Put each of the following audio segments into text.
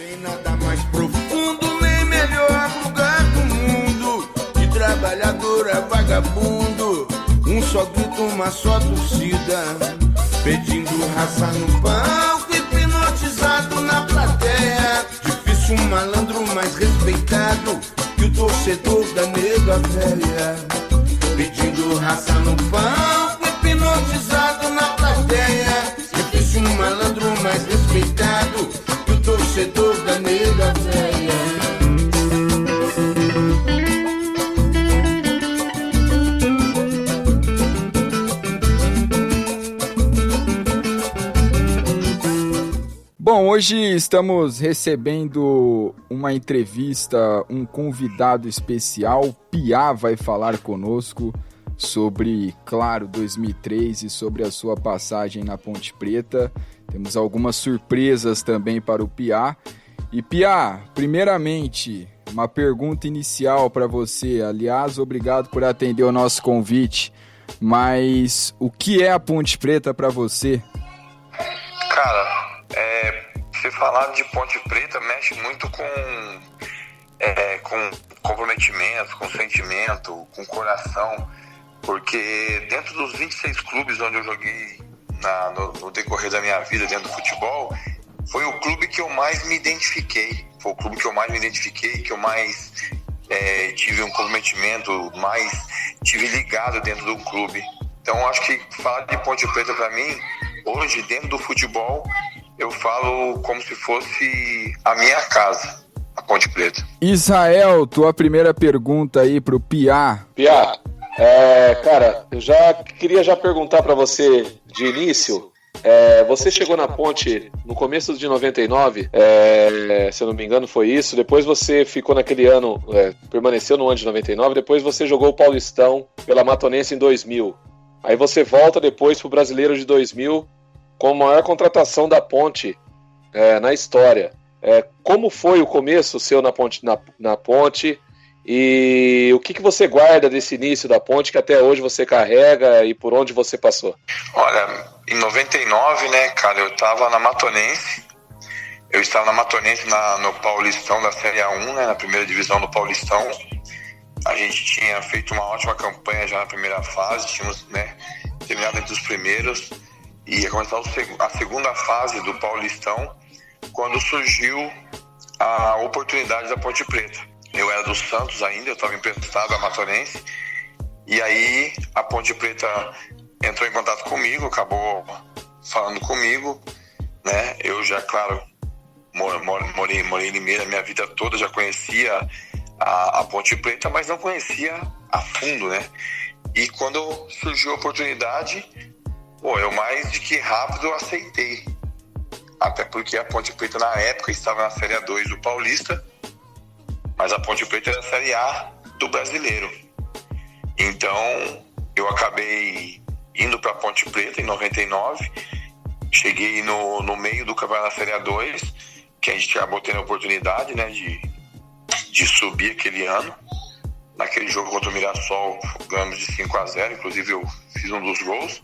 Tem nada mais profundo nem melhor lugar do mundo. De trabalhador a vagabundo, um só grito, uma só torcida, pedindo raça no palco, hipnotizado na plateia. Difícil um malandro mais respeitado que o torcedor da nega velha, pedindo raça no palco, hipnotizado na plateia. Difícil um malandro mais respeitado que o torcedor da nega velha. Bom, hoje estamos recebendo uma entrevista, um convidado especial. Piá vai falar conosco sobre, claro, 2003 e sobre a sua passagem na Ponte Preta. Temos algumas surpresas também para o Piá. E Piá, primeiramente, uma pergunta inicial para você. Aliás, obrigado por atender o nosso convite. Mas o que é a Ponte Preta para você? Cara, você falar de Ponte Preta mexe muito com comprometimento, com sentimento, com coração, porque dentro dos 26 clubes onde eu joguei no decorrer da minha vida dentro do futebol, foi o clube que eu mais me identifiquei, que eu mais tive um comprometimento, mais tive ligado dentro do clube. Então acho que falar de Ponte Preta para mim, hoje dentro do futebol, eu falo como se fosse a minha casa, a Ponte Preta. Israel, tua primeira pergunta aí pro Piá. Piá, cara, eu queria perguntar para você de início. Você chegou na Ponte no começo de 99, se eu não me engano foi isso. Depois você ficou naquele ano, permaneceu no ano de 99. Depois você jogou o Paulistão pela Matonense em 2000. Aí você volta depois pro Brasileiro de 2000 com a maior contratação da Ponte na história. Como foi o começo seu na Ponte e o que você guarda desse início da Ponte que até hoje você carrega e por onde você passou? Olha, em 99, né, cara, eu estava na Matonense. Eu estava na Matonense no Paulistão da Série A1, né, na primeira divisão do Paulistão. A gente tinha feito uma ótima campanha já na primeira fase, tínhamos, né, terminado entre os primeiros. E ia começar a segunda fase do Paulistão, quando surgiu a oportunidade da Ponte Preta. Eu era do Santos ainda, eu estava emprestado à Matonense, e aí a Ponte Preta entrou em contato comigo, acabou falando comigo, né? Eu já, claro, morei em Limeira a minha vida toda, já conhecia a Ponte Preta, mas não conhecia a fundo, né? E quando surgiu a oportunidade, eu mais de que rápido aceitei. Até porque a Ponte Preta na época estava na Série A2 do Paulista, mas a Ponte Preta era a Série A do Brasileiro. Então eu acabei indo para a Ponte Preta em 99, cheguei no meio do campeonato da Série A2, que a gente acabou tendo a oportunidade, né, de subir aquele ano. Naquele jogo contra o Mirassol ganhamos de 5-0, inclusive eu fiz um dos gols.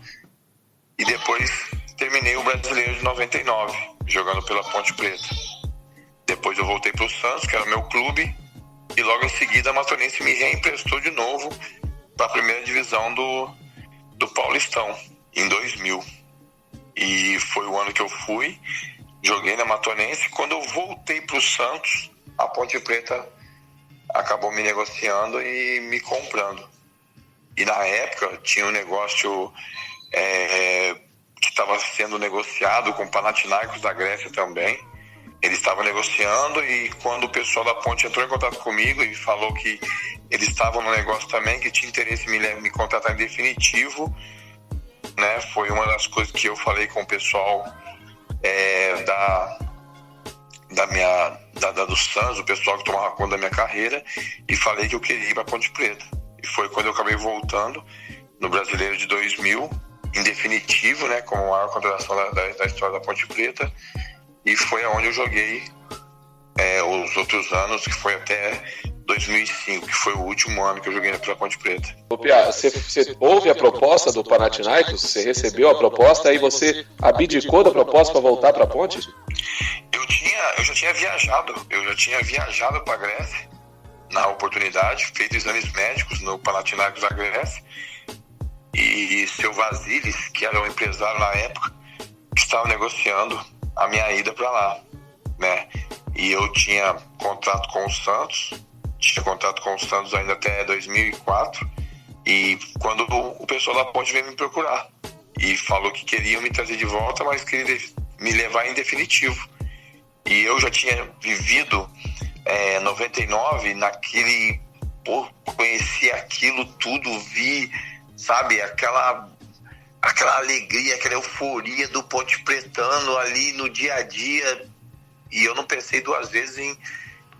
E depois terminei o Brasileiro de 99, jogando pela Ponte Preta. Depois eu voltei para o Santos, que era o meu clube, e logo em seguida a Matonense me reemprestou de novo para a primeira divisão do Paulistão, em 2000. E foi o ano que eu fui, joguei na Matonense. Quando eu voltei para o Santos, a Ponte Preta acabou me negociando e me comprando. E na época tinha um negócio que estava sendo negociado com o Panathinaikos da Grécia também. Eles estavam negociando, e quando o pessoal da Ponte entrou em contato comigo e falou que eles estavam no negócio também, que tinha interesse em me contratar em definitivo, né, foi uma das coisas que eu falei com o pessoal do Santos, o pessoal que tomava conta da minha carreira, e falei que eu queria ir para Ponte Preta. E foi quando eu acabei voltando no Brasileiro de 2000, em definitivo, né, como a maior contratação da história da Ponte Preta, e foi aonde eu joguei os outros anos, que foi até 2005, que foi o último ano que eu joguei pela Ponte Preta. Pia, você ouve a proposta do Panathinaikos? Você recebeu a proposta e você abdicou da proposta para voltar para a Ponte? Eu tinha já tinha viajado para a Grécia na oportunidade, feito exames médicos no Panathinaikos da Grécia, e seu Vasilis, que era o empresário na época, estava negociando a minha ida para lá, né? E eu tinha contrato com o Santos ainda até 2004, e quando o pessoal da Ponte veio me procurar e falou que queriam me trazer de volta, mas queria me levar em definitivo. E eu já tinha vivido 99 naquele... conheci aquilo tudo, vi, sabe, aquela alegria, aquela euforia do Ponte Pretano ali no dia a dia, e eu não pensei duas vezes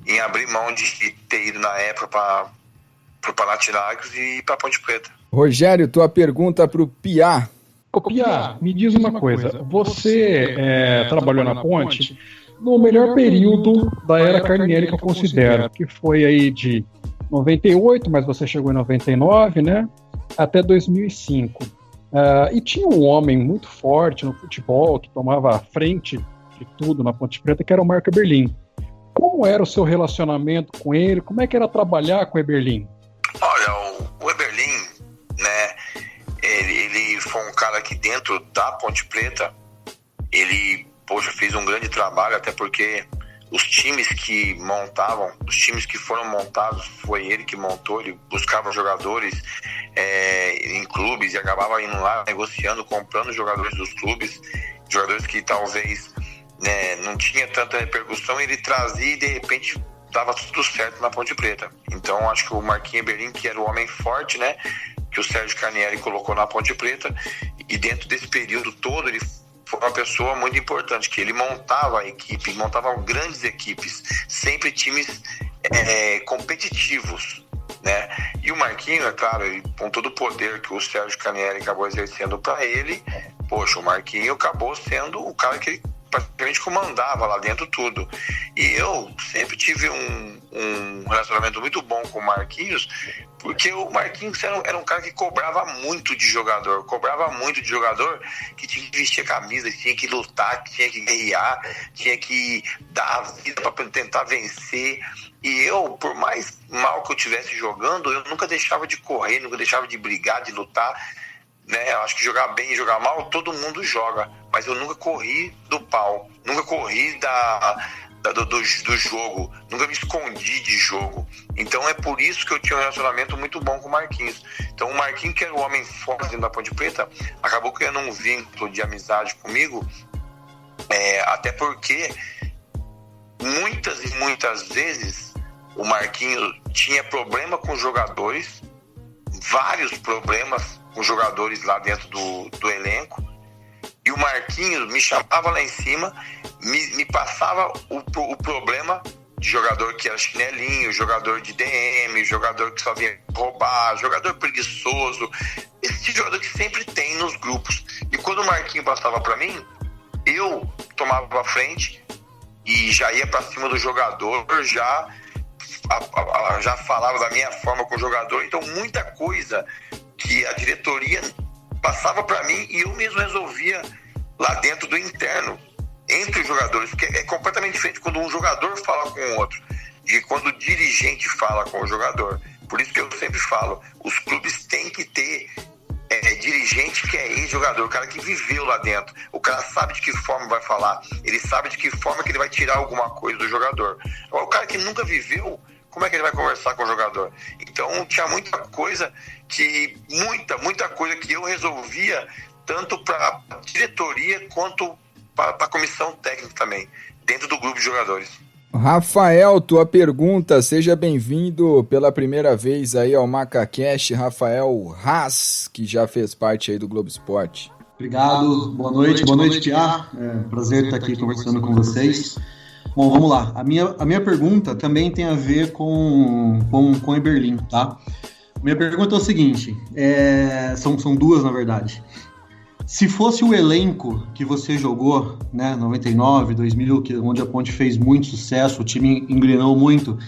em abrir mão de ter ido na época para o Panathinaikos e para Ponte Preta. Rogério, tua pergunta para o Piá. Ô Piá, me diz uma coisa, você trabalhou na Ponte no melhor período da era Carnieri, que eu considero, que foi aí de 98, mas você chegou em 99, né, até 2005. E tinha um homem muito forte no futebol, que tomava a frente de tudo na Ponte Preta, que era o Marco Eberlin. Como era o seu relacionamento com ele? Como é que era trabalhar com o Eberlin? Olha, o Eberlin, né, ele foi um cara que dentro da Ponte Preta, ele, fez um grande trabalho, até porque os times que foram montados, foi ele que montou, ele buscava jogadores em clubes e acabava indo lá, negociando, comprando jogadores dos clubes, jogadores que talvez, né, não tinha tanta repercussão, ele trazia e de repente dava tudo certo na Ponte Preta. Então acho que o Marquinhos Eberlin, que era o homem forte, né, que o Sérgio Carnieri colocou na Ponte Preta, e dentro desse período todo ele foi uma pessoa muito importante, que ele montava a equipe, montava grandes equipes, sempre times competitivos, né? E o Marquinhos, é claro, com todo o poder que o Sérgio Carnieri acabou exercendo para ele, o Marquinhos acabou sendo o cara que ele praticamente comandava lá dentro tudo. E eu sempre tive um relacionamento muito bom com o Marquinhos, porque o Marquinhos era um cara que cobrava muito de jogador, que tinha que vestir a camisa, que tinha que lutar, que tinha que guerrear, tinha que dar a vida para tentar vencer. E eu, por mais mal que eu estivesse jogando, eu nunca deixava de correr, nunca deixava de brigar, de lutar, né? Eu acho que jogar bem e jogar mal, todo mundo joga, mas eu nunca corri do pau, nunca corri do jogo, nunca me escondi de jogo. Então é por isso que eu tinha um relacionamento muito bom com o Marquinhos. Então o Marquinhos, que era o homem forte dentro da Ponte Preta, acabou criando um vínculo de amizade comigo, até porque muitas e muitas vezes o Marquinhos tinha problema com os jogadores, vários problemas com jogadores lá dentro do elenco, e o Marquinhos me chamava lá em cima, me passava o problema de jogador que era chinelinho, jogador de DM, jogador que só vinha roubar, jogador preguiçoso, esse jogador que sempre tem nos grupos. E quando o Marquinhos passava para mim, eu tomava a frente e já ia para cima do jogador, já falava da minha forma com o jogador. Então muita coisa que a diretoria passava para mim e eu mesmo resolvia lá dentro do interno, entre os jogadores, porque é completamente diferente quando um jogador fala com o outro de quando o dirigente fala com o jogador. Por isso que eu sempre falo, os clubes têm que ter dirigente que é ex-jogador, o cara que viveu lá dentro, o cara sabe de que forma vai falar, ele sabe de que forma que ele vai tirar alguma coisa do jogador. Agora, o cara que nunca viveu, como é que ele vai conversar com o jogador? Então tinha muita coisa que eu resolvia, tanto para a diretoria quanto para a comissão técnica também, dentro do grupo de jogadores. Rafael, tua pergunta, seja bem-vindo pela primeira vez aí ao MacaCast, Rafael Haas, que já fez parte aí do Globo Esporte. Obrigado, boa noite, Piá, prazer estar aqui conversando com vocês. Bom, vamos lá, a minha pergunta também tem a ver com Eberlin, tá? Minha pergunta é o seguinte, são duas na verdade. Se fosse o elenco que você jogou, né, 99, 2000, onde a Ponte fez muito sucesso, o time engrenou muito,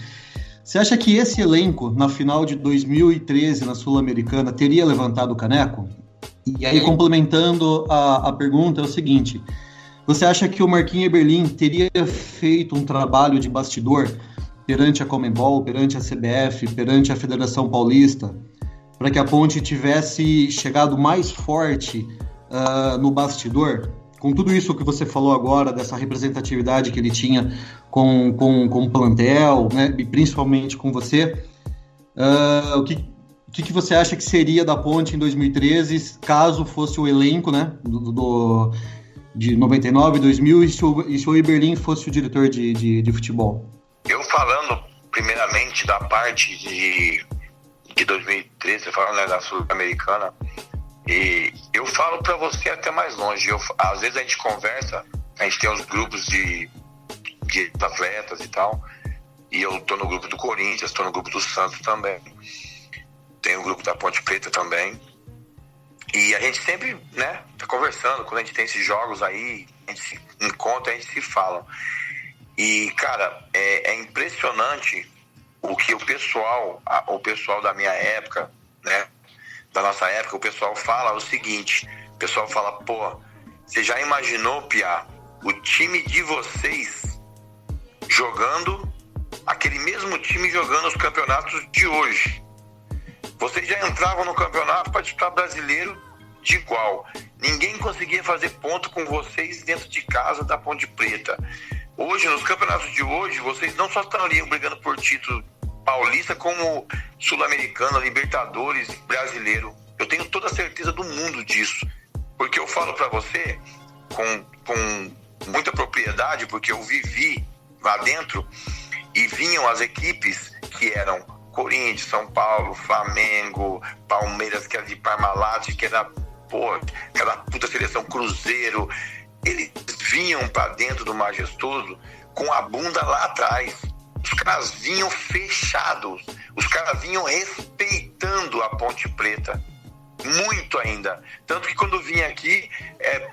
você acha que esse elenco, na final de 2013, na Sul-Americana, teria levantado o caneco? E aí, complementando a pergunta, é o seguinte, Você acha que o Marquinhos Eberlin teria feito um trabalho de bastidor perante a Conmebol, perante a CBF, perante a Federação Paulista, para que a Ponte tivesse chegado mais forte no bastidor? Com tudo isso que você falou agora, dessa representatividade que ele tinha com o plantel, né, e principalmente com você, o que você acha que seria da Ponte em 2013, caso fosse o elenco, né, de 99, 2000, e se o Eberlin fosse o diretor de futebol? Eu falando primeiramente da parte de 2013, falando, né, da Sul-Americana, e eu falo para você até mais longe. Às vezes a gente conversa, a gente tem os grupos de atletas e tal, e eu tô no grupo do Corinthians, tô no grupo do Santos também, tem o grupo da Ponte Preta também, e a gente sempre, né, tá conversando. Quando a gente tem esses jogos aí, a gente se encontra, a gente se fala. E, cara, é impressionante o que o pessoal da minha época, né, da nossa época, o pessoal fala o seguinte: o pessoal fala, pô, você já imaginou, Piá, o time de vocês jogando, aquele mesmo time jogando os campeonatos de hoje? Vocês já entravam no campeonato para disputar brasileiro de igual. Ninguém conseguia fazer ponto com vocês dentro de casa da Ponte Preta. Hoje, nos campeonatos de hoje, vocês não só estariam brigando por título paulista, como sul-americano, Libertadores, brasileiro. Eu tenho toda a certeza do mundo disso. Porque eu falo para você com muita propriedade, porque eu vivi lá dentro e vinham as equipes que eram Corinthians, São Paulo, Flamengo, Palmeiras, que era de Parmalat, que era, pô, aquela puta seleção, Cruzeiro. Eles vinham para dentro do Majestoso com a bunda lá atrás. Os caras vinham fechados, os caras vinham respeitando a Ponte Preta, muito ainda. Tanto que quando vinha aqui,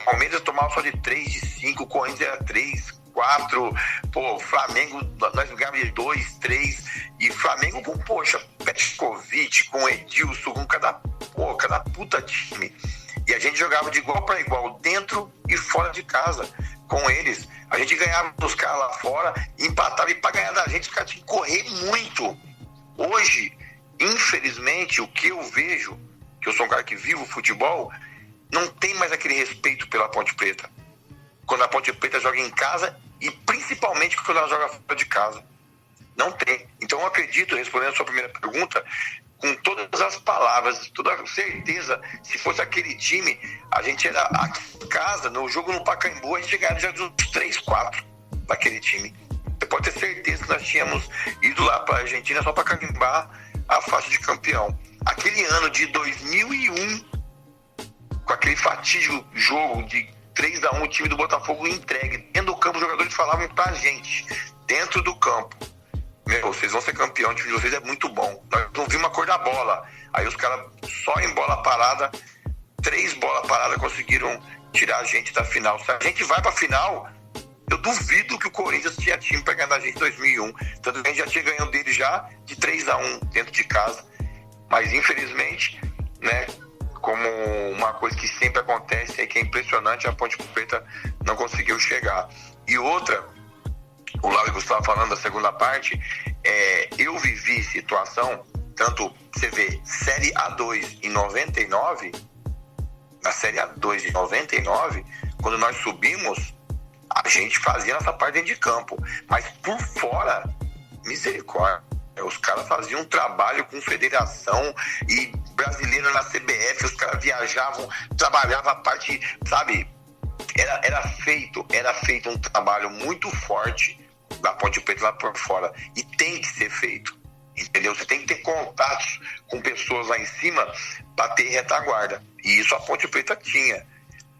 Palmeiras tomava só de 3, de 5, Corinthians era 3, 4, pô, Flamengo, nós jogávamos de 2, 3, e Flamengo com, poxa, Petkovic, com Edilson, com cada puta time. E a gente jogava de igual para igual, dentro e fora de casa, com eles. A gente ganhava dos caras lá fora, empatava, e para ganhar da gente, os caras tinham que correr muito. Hoje, infelizmente, o que eu vejo, que eu sou um cara que vivo o futebol, não tem mais aquele respeito pela Ponte Preta. Quando a Ponte Preta joga em casa, e principalmente quando ela joga fora de casa. Não tem. Então eu acredito, respondendo a sua primeira pergunta, com todas as palavras, toda a certeza, se fosse aquele time, a gente era a casa, no jogo no Pacaembu, a gente chegaria já dos 3, 4 daquele time. Você pode ter certeza que nós tínhamos ido lá para a Argentina só para carimbar a faixa de campeão. Aquele ano de 2001, com aquele fatídico jogo de 3-1, o time do Botafogo entregue. Dentro do campo, os jogadores falavam pra gente, dentro do campo: meu, vocês vão ser campeão, o time de vocês é muito bom. Nós não vimos a cor da bola. Aí os caras, só em bola parada, 3 bolas paradas, conseguiram tirar a gente da final. Se a gente vai pra final, eu duvido que o Corinthians tinha time pra ganhar da gente em 2001. Tanto que a gente já tinha ganho dele já de 3-1 dentro de casa. Mas infelizmente, né, como uma coisa que sempre acontece, que é impressionante, a Ponte Preta não conseguiu chegar. E outra, o Lauro Gustavo falando da segunda parte, eu vivi situação, tanto você vê, Série A2 em 99, na Série A2 de 99, quando nós subimos, a gente fazia nossa parte dentro de campo, mas por fora, misericórdia, os caras faziam um trabalho com federação e brasileiro na CBF, os caras viajavam, trabalhavam a parte, sabe, era feito um trabalho muito forte da Ponte Preta lá por fora, e tem que ser feito, entendeu? Você tem que ter contatos com pessoas lá em cima para ter retaguarda, e isso a Ponte Preta tinha.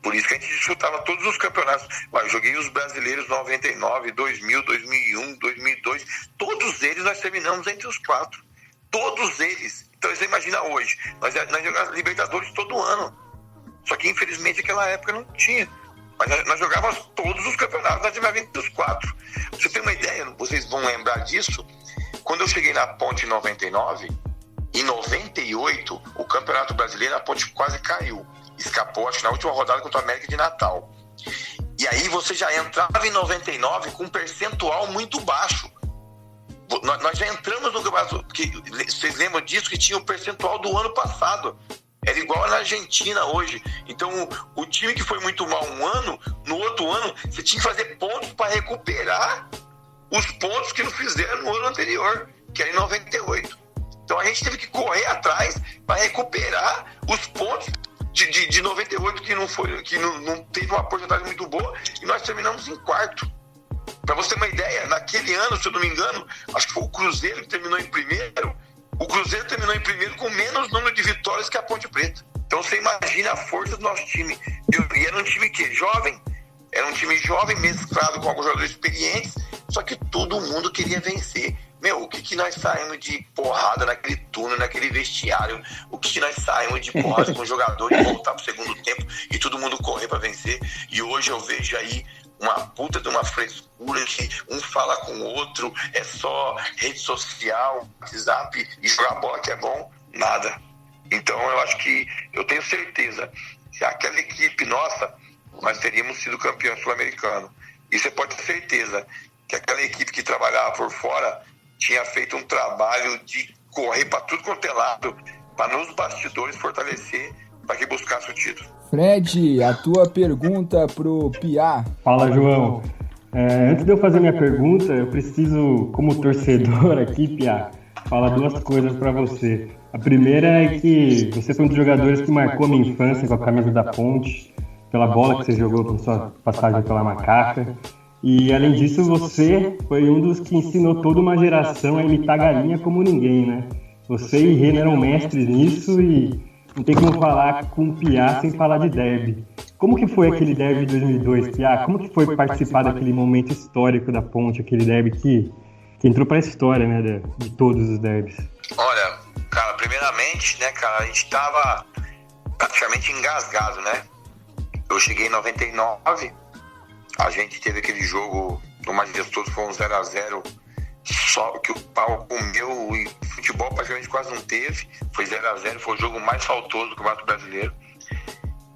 Por isso que a gente disputava todos os campeonatos. Eu joguei os brasileiros 99, 2000, 2001, 2002, todos eles nós terminamos entre os 4, todos eles. Então você imagina hoje, nós jogávamos Libertadores todo ano, só que infelizmente naquela época não tinha. Mas nós jogávamos todos os campeonatos, nós tivemos entre os 4. Pra você ter uma ideia, vocês vão lembrar disso, quando eu cheguei na Ponte em 99, em 98, o Campeonato Brasileiro, a Ponte quase caiu. Escapou, acho que na última rodada contra o América de Natal. E aí você já entrava em 99 com um percentual muito baixo. Nós já entramos no campeonato, vocês lembram disso, que tinha o percentual do ano passado. Era igual na Argentina hoje. Então, o time que foi muito mal um ano, no outro ano, você tinha que fazer pontos para recuperar os pontos que não fizeram no ano anterior, que era em 98. Então, a gente teve que correr atrás para recuperar os pontos de 98, que não teve uma porcentagem muito boa, e nós terminamos em quarto. Para você ter uma ideia, naquele ano, se eu não me engano, acho que foi o Cruzeiro que terminou em primeiro. O Cruzeiro terminou em primeiro com menos número de vitórias que a Ponte Preta. Então você imagina a força do nosso time. E era um time que jovem, era um time jovem mesclado com alguns jogadores experientes, só que todo mundo queria vencer. Meu, o que nós saímos de porrada naquele túnel, naquele vestiário? O que nós saímos de porrada com o jogador e voltar pro segundo tempo e todo mundo correr para vencer? E hoje eu vejo aí uma puta de uma frescura que um fala com o outro, é só rede social, WhatsApp, e jogar bola que é bom, nada. Então eu acho que, eu tenho certeza, se aquela equipe nossa, nós teríamos sido campeão sul-americano. E você pode ter certeza que aquela equipe que trabalhava por fora tinha feito um trabalho de correr para tudo quanto é lado, para nos bastidores fortalecer, para que buscasse o título. Fred, a tua pergunta pro Piá. Fala, João. Antes de eu fazer minha pergunta, eu preciso, como torcedor aqui, Piá, falar duas coisas para você. A primeira é que você foi um dos jogadores que marcou a minha infância com a camisa da Ponte, pela bola que você jogou por sua passagem pela Macaca. E, além disso, você foi um dos que ensinou toda uma geração a imitar galinha como ninguém, né? Você e Rena eram mestres nisso e não tem como falar com o Piá sem falar de derby. Como que foi aquele derby de 2002, Piá? Como que foi participar daquele momento histórico da Ponte, aquele derby que entrou para a história, né, de todos os derbys? Olha, cara, primeiramente, né, cara, a gente tava praticamente engasgado, né? Eu cheguei em 99, a gente teve aquele jogo no Majestoso, foi um 0x0, só que o pau comeu e futebol praticamente quase não teve, foi 0x0, foi o jogo mais faltoso do Campeonato Brasileiro.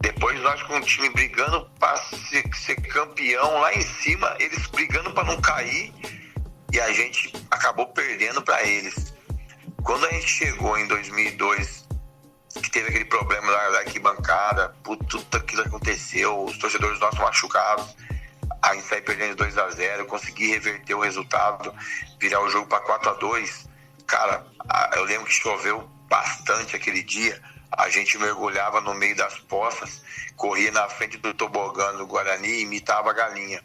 Depois nós com o time brigando para ser campeão lá em cima, eles brigando para não cair, e a gente acabou perdendo para eles. Quando a gente chegou em 2002, que teve aquele problema da arquibancada, tudo aquilo aconteceu, os torcedores nossos machucados, a gente saiu perdendo 2x0, consegui reverter o resultado, virar o jogo para 4x2. Cara, eu lembro que choveu bastante aquele dia, a gente mergulhava no meio das poças, corria na frente do tobogã do Guarani e imitava a galinha.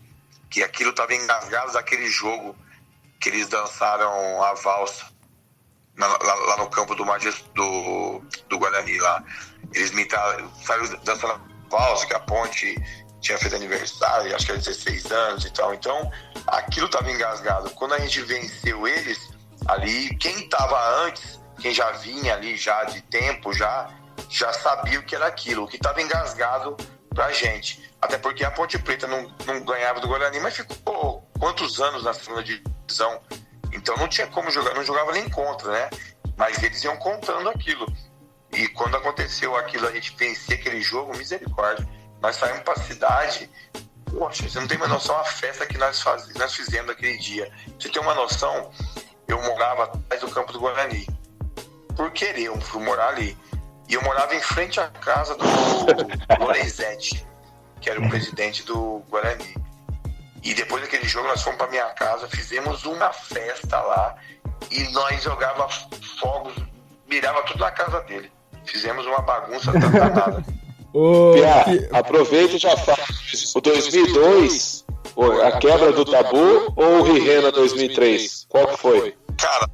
Que aquilo estava engasgado daquele jogo que eles dançaram a valsa lá no campo do Guarani lá. Eles imitaram, saiu dançando a valsa, que a Ponte tinha feito aniversário, acho que era 16 anos e tal. Então, aquilo estava engasgado. Quando a gente venceu eles, ali, quem estava antes, quem já vinha ali já de tempo, já sabia o que era aquilo, o que estava engasgado pra gente. Até porque a Ponte Preta não ganhava do Guarani, mas ficou quantos anos na segunda divisão? Então não tinha como jogar, não jogava nem contra, né? Mas eles iam contando aquilo. E quando aconteceu aquilo, a gente vencia aquele jogo, misericórdia. Nós saímos pra cidade, poxa, você não tem uma noção a festa que nós fizemos aquele dia. Pra você ter uma noção, eu morava atrás do campo do Guarani. Por querer, eu fui morar ali. E eu morava em frente à casa do Lorenzetti, que era o presidente do Guarani. E depois daquele jogo nós fomos pra minha casa, fizemos uma festa lá e nós jogava fogos, mirava tudo na casa dele. Fizemos uma bagunça danada. Piá, aproveita e já fala. O 2002, a quebra do tabu ou o Rirena 2003? Qual que foi? Cara,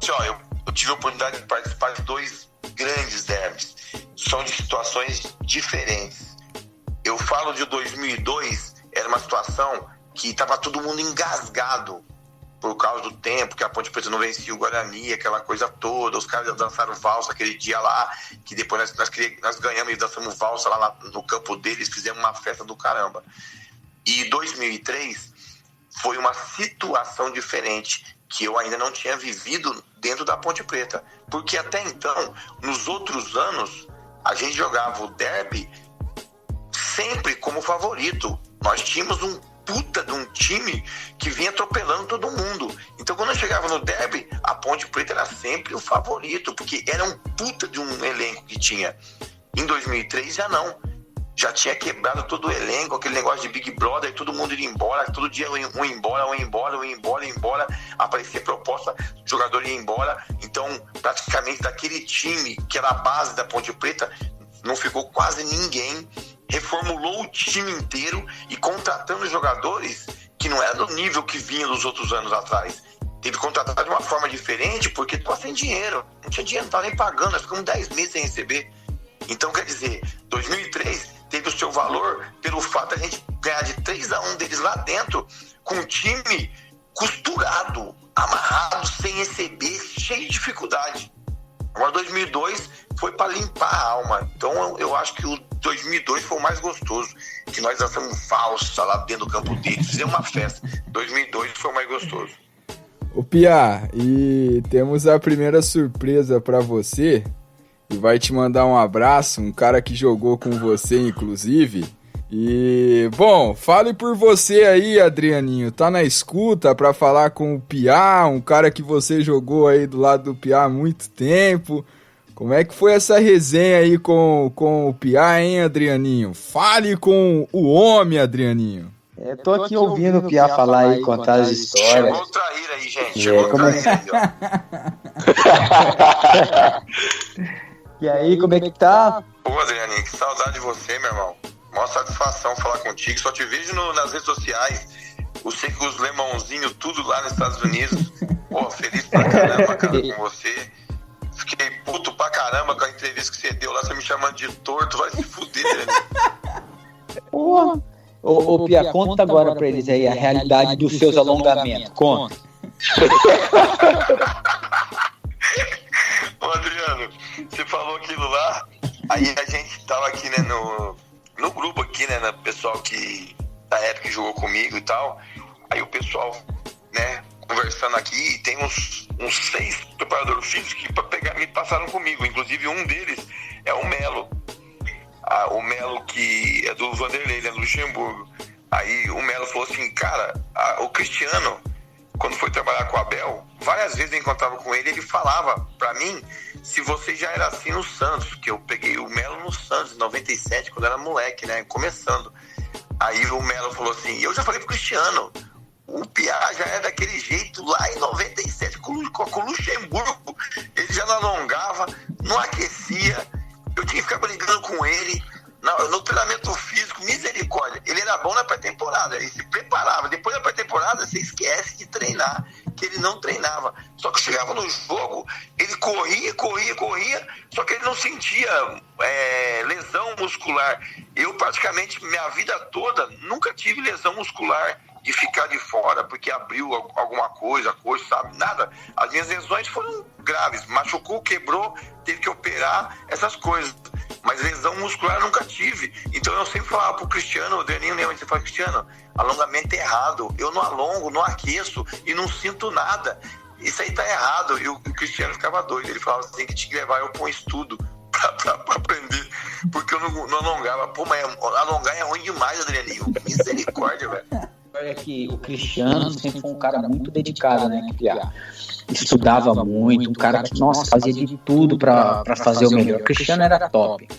ó, eu tive a oportunidade de participar de dois grandes derbys. São de situações diferentes. Eu falo de 2002, era uma situação que estava todo mundo engasgado por causa do tempo, que a Ponte Preta não vencia o Guarani, aquela coisa toda, os caras dançaram valsa aquele dia lá, que depois nós ganhamos e dançamos valsa lá no campo deles, fizemos uma festa do caramba. E 2003 foi uma situação diferente, que eu ainda não tinha vivido dentro da Ponte Preta, porque até então, nos outros anos, a gente jogava o derby sempre como favorito. Nós tínhamos um puta de um time que vinha atropelando todo mundo. Então, quando eu chegava no derby, a Ponte Preta era sempre o favorito, porque era um puta de um elenco que tinha. Em 2003, já não. Já tinha quebrado todo o elenco, aquele negócio de Big Brother, todo mundo indo embora, todo dia um embora, aparecia proposta, o jogador ia embora. Então, praticamente daquele time que era a base da Ponte Preta, não ficou quase ninguém, reformulou o time inteiro e contratando jogadores que não era do nível que vinha dos outros anos atrás. Teve que contratar de uma forma diferente porque estava sem dinheiro, não tinha dinheiro, não estava nem pagando, nós ficamos 10 meses sem receber. Então, quer dizer, 2003 teve o seu valor pelo fato de a gente ganhar de 3-1 deles lá dentro, com um time costurado, amarrado, sem receber, cheio de dificuldade. Agora 2002 foi para limpar a alma. Então eu acho que o 2002 foi o mais gostoso, que nós dançamos valsa lá dentro do campo deles, fizemos uma festa. 2002 foi o mais gostoso. Ô Piá, e temos a primeira surpresa para você, e vai te mandar um abraço, um cara que jogou com você, inclusive. E, bom, fale por você aí, Adrianinho. Tá na escuta pra falar com o Piá, um cara que você jogou aí do lado do Piá há muito tempo. Como é que foi essa resenha aí com o Piá, hein, Adrianinho? Fale com o homem, Adrianinho. Tô aqui ouvindo o Piá falar aí, contar as histórias. Chegou o traíra aí, gente. Chegou o traíra aí, ó. E aí, como é que tá? Pô, Adrianinho, que saudade de você, meu irmão. Mó satisfação falar contigo. Só te vejo nas redes sociais. Eu sei que os lemãozinhos, tudo lá nos Estados Unidos. Pô, feliz pra caramba, cara, com você. Fiquei puto pra caramba com a entrevista que você deu lá, você me chamando de torto. Vai se fuder, Adrianinho. Porra. Ô, Pia, conta agora pra eles aí a realidade dos seus alongamentos. Conta. Ô, Adriano, você falou aquilo lá, aí a gente tava aqui, né, no grupo aqui, né, pessoal que da época que jogou comigo e tal, aí o pessoal, né, conversando aqui, e tem uns 6 preparadores físicos que me passaram comigo, inclusive um deles é o Melo. O Melo que é do Vanderlei, né, do Luxemburgo. Aí o Melo falou assim, cara, o Cristiano, quando foi trabalhar com o Abel, várias vezes eu encontrava com ele, ele falava pra mim se você já era assim no Santos, que eu peguei o Melo no Santos em 97, quando era moleque, né, começando. Aí o Melo falou assim, eu já falei pro Cristiano, o Piá já é daquele jeito lá em 97, com o Luxemburgo, ele já não alongava, não aquecia, eu tinha que ficar brigando com ele no treinamento físico, misericórdia. Ele era bom na pré-temporada, ele se preparava. Depois da pré-temporada, você esquece de treinar, que ele não treinava. Só que chegava no jogo, ele corria, só que ele não sentia lesão muscular. Eu, praticamente, minha vida toda, nunca tive lesão muscular de ficar de fora, porque abriu alguma coisa, sabe? Nada. As minhas lesões foram graves. Machucou, quebrou, teve que operar, essas coisas. Mas lesão muscular eu nunca tive. Então eu sempre falava pro Cristiano, o Daninho lembra, você fala, Cristiano, alongamento é errado. Eu não alongo, não aqueço e não sinto nada. Isso aí tá errado. E o Cristiano ficava doido. Ele falava, você tem que te levar eu pra um estudo pra aprender. Porque eu não alongava. Pô, mas alongar é ruim demais, Adrianinho. Misericórdia, velho. É que o Cristiano sempre foi um cara muito dedicado, né, Piá? Estudava muito, um cara que, nossa, fazia de tudo pra fazer o melhor. O Cristiano era top.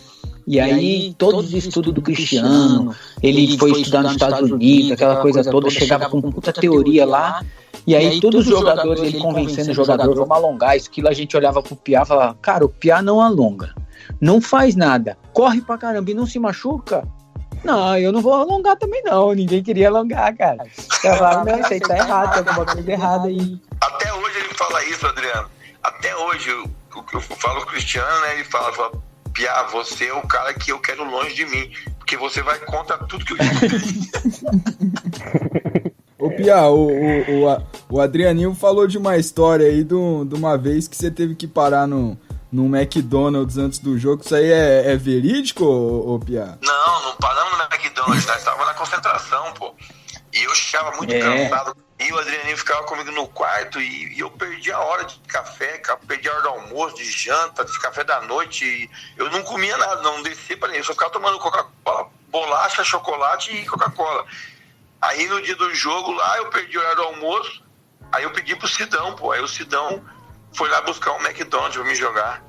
E aí, todos os estudos do Cristiano, ele foi estudar nos Estados Unidos, aquela coisa toda, chegava com muita teoria lá. E aí, todos os jogadores, ele convencendo o jogador, vamos alongar. Isso que a gente olhava pro Piá e falava, cara, o Piá não alonga, não faz nada, corre pra caramba e não se machuca. Não, eu não vou alongar também não, ninguém queria alongar, cara. Eu falava, não, isso aí tá errado, tem alguma coisa errada aí. Até hoje ele fala isso, Adriano. Até hoje eu falo o Cristiano, né, ele fala, Piá, você é o cara que eu quero longe de mim, porque você vai contra tudo que eu digo. Ô Piá, o Adrianinho falou de uma história aí de uma vez que você teve que parar no McDonald's antes do jogo. Isso aí é verídico, ô Piá? Não paramos no McDonald's, nós estávamos na concentração, pô. E eu chegava muito cansado. E o Adrianinho ficava comigo no quarto e eu perdi a hora de café, perdi a hora do almoço, de janta, de café da noite. E eu não comia nada, não descia pra ninguém. Eu só ficava tomando Coca-Cola bolacha, chocolate e Coca-Cola. Aí no dia do jogo lá, eu perdi o horário do almoço, aí eu pedi pro Sidão, pô. Aí o Sidão foi lá buscar um McDonald's pra me jogar.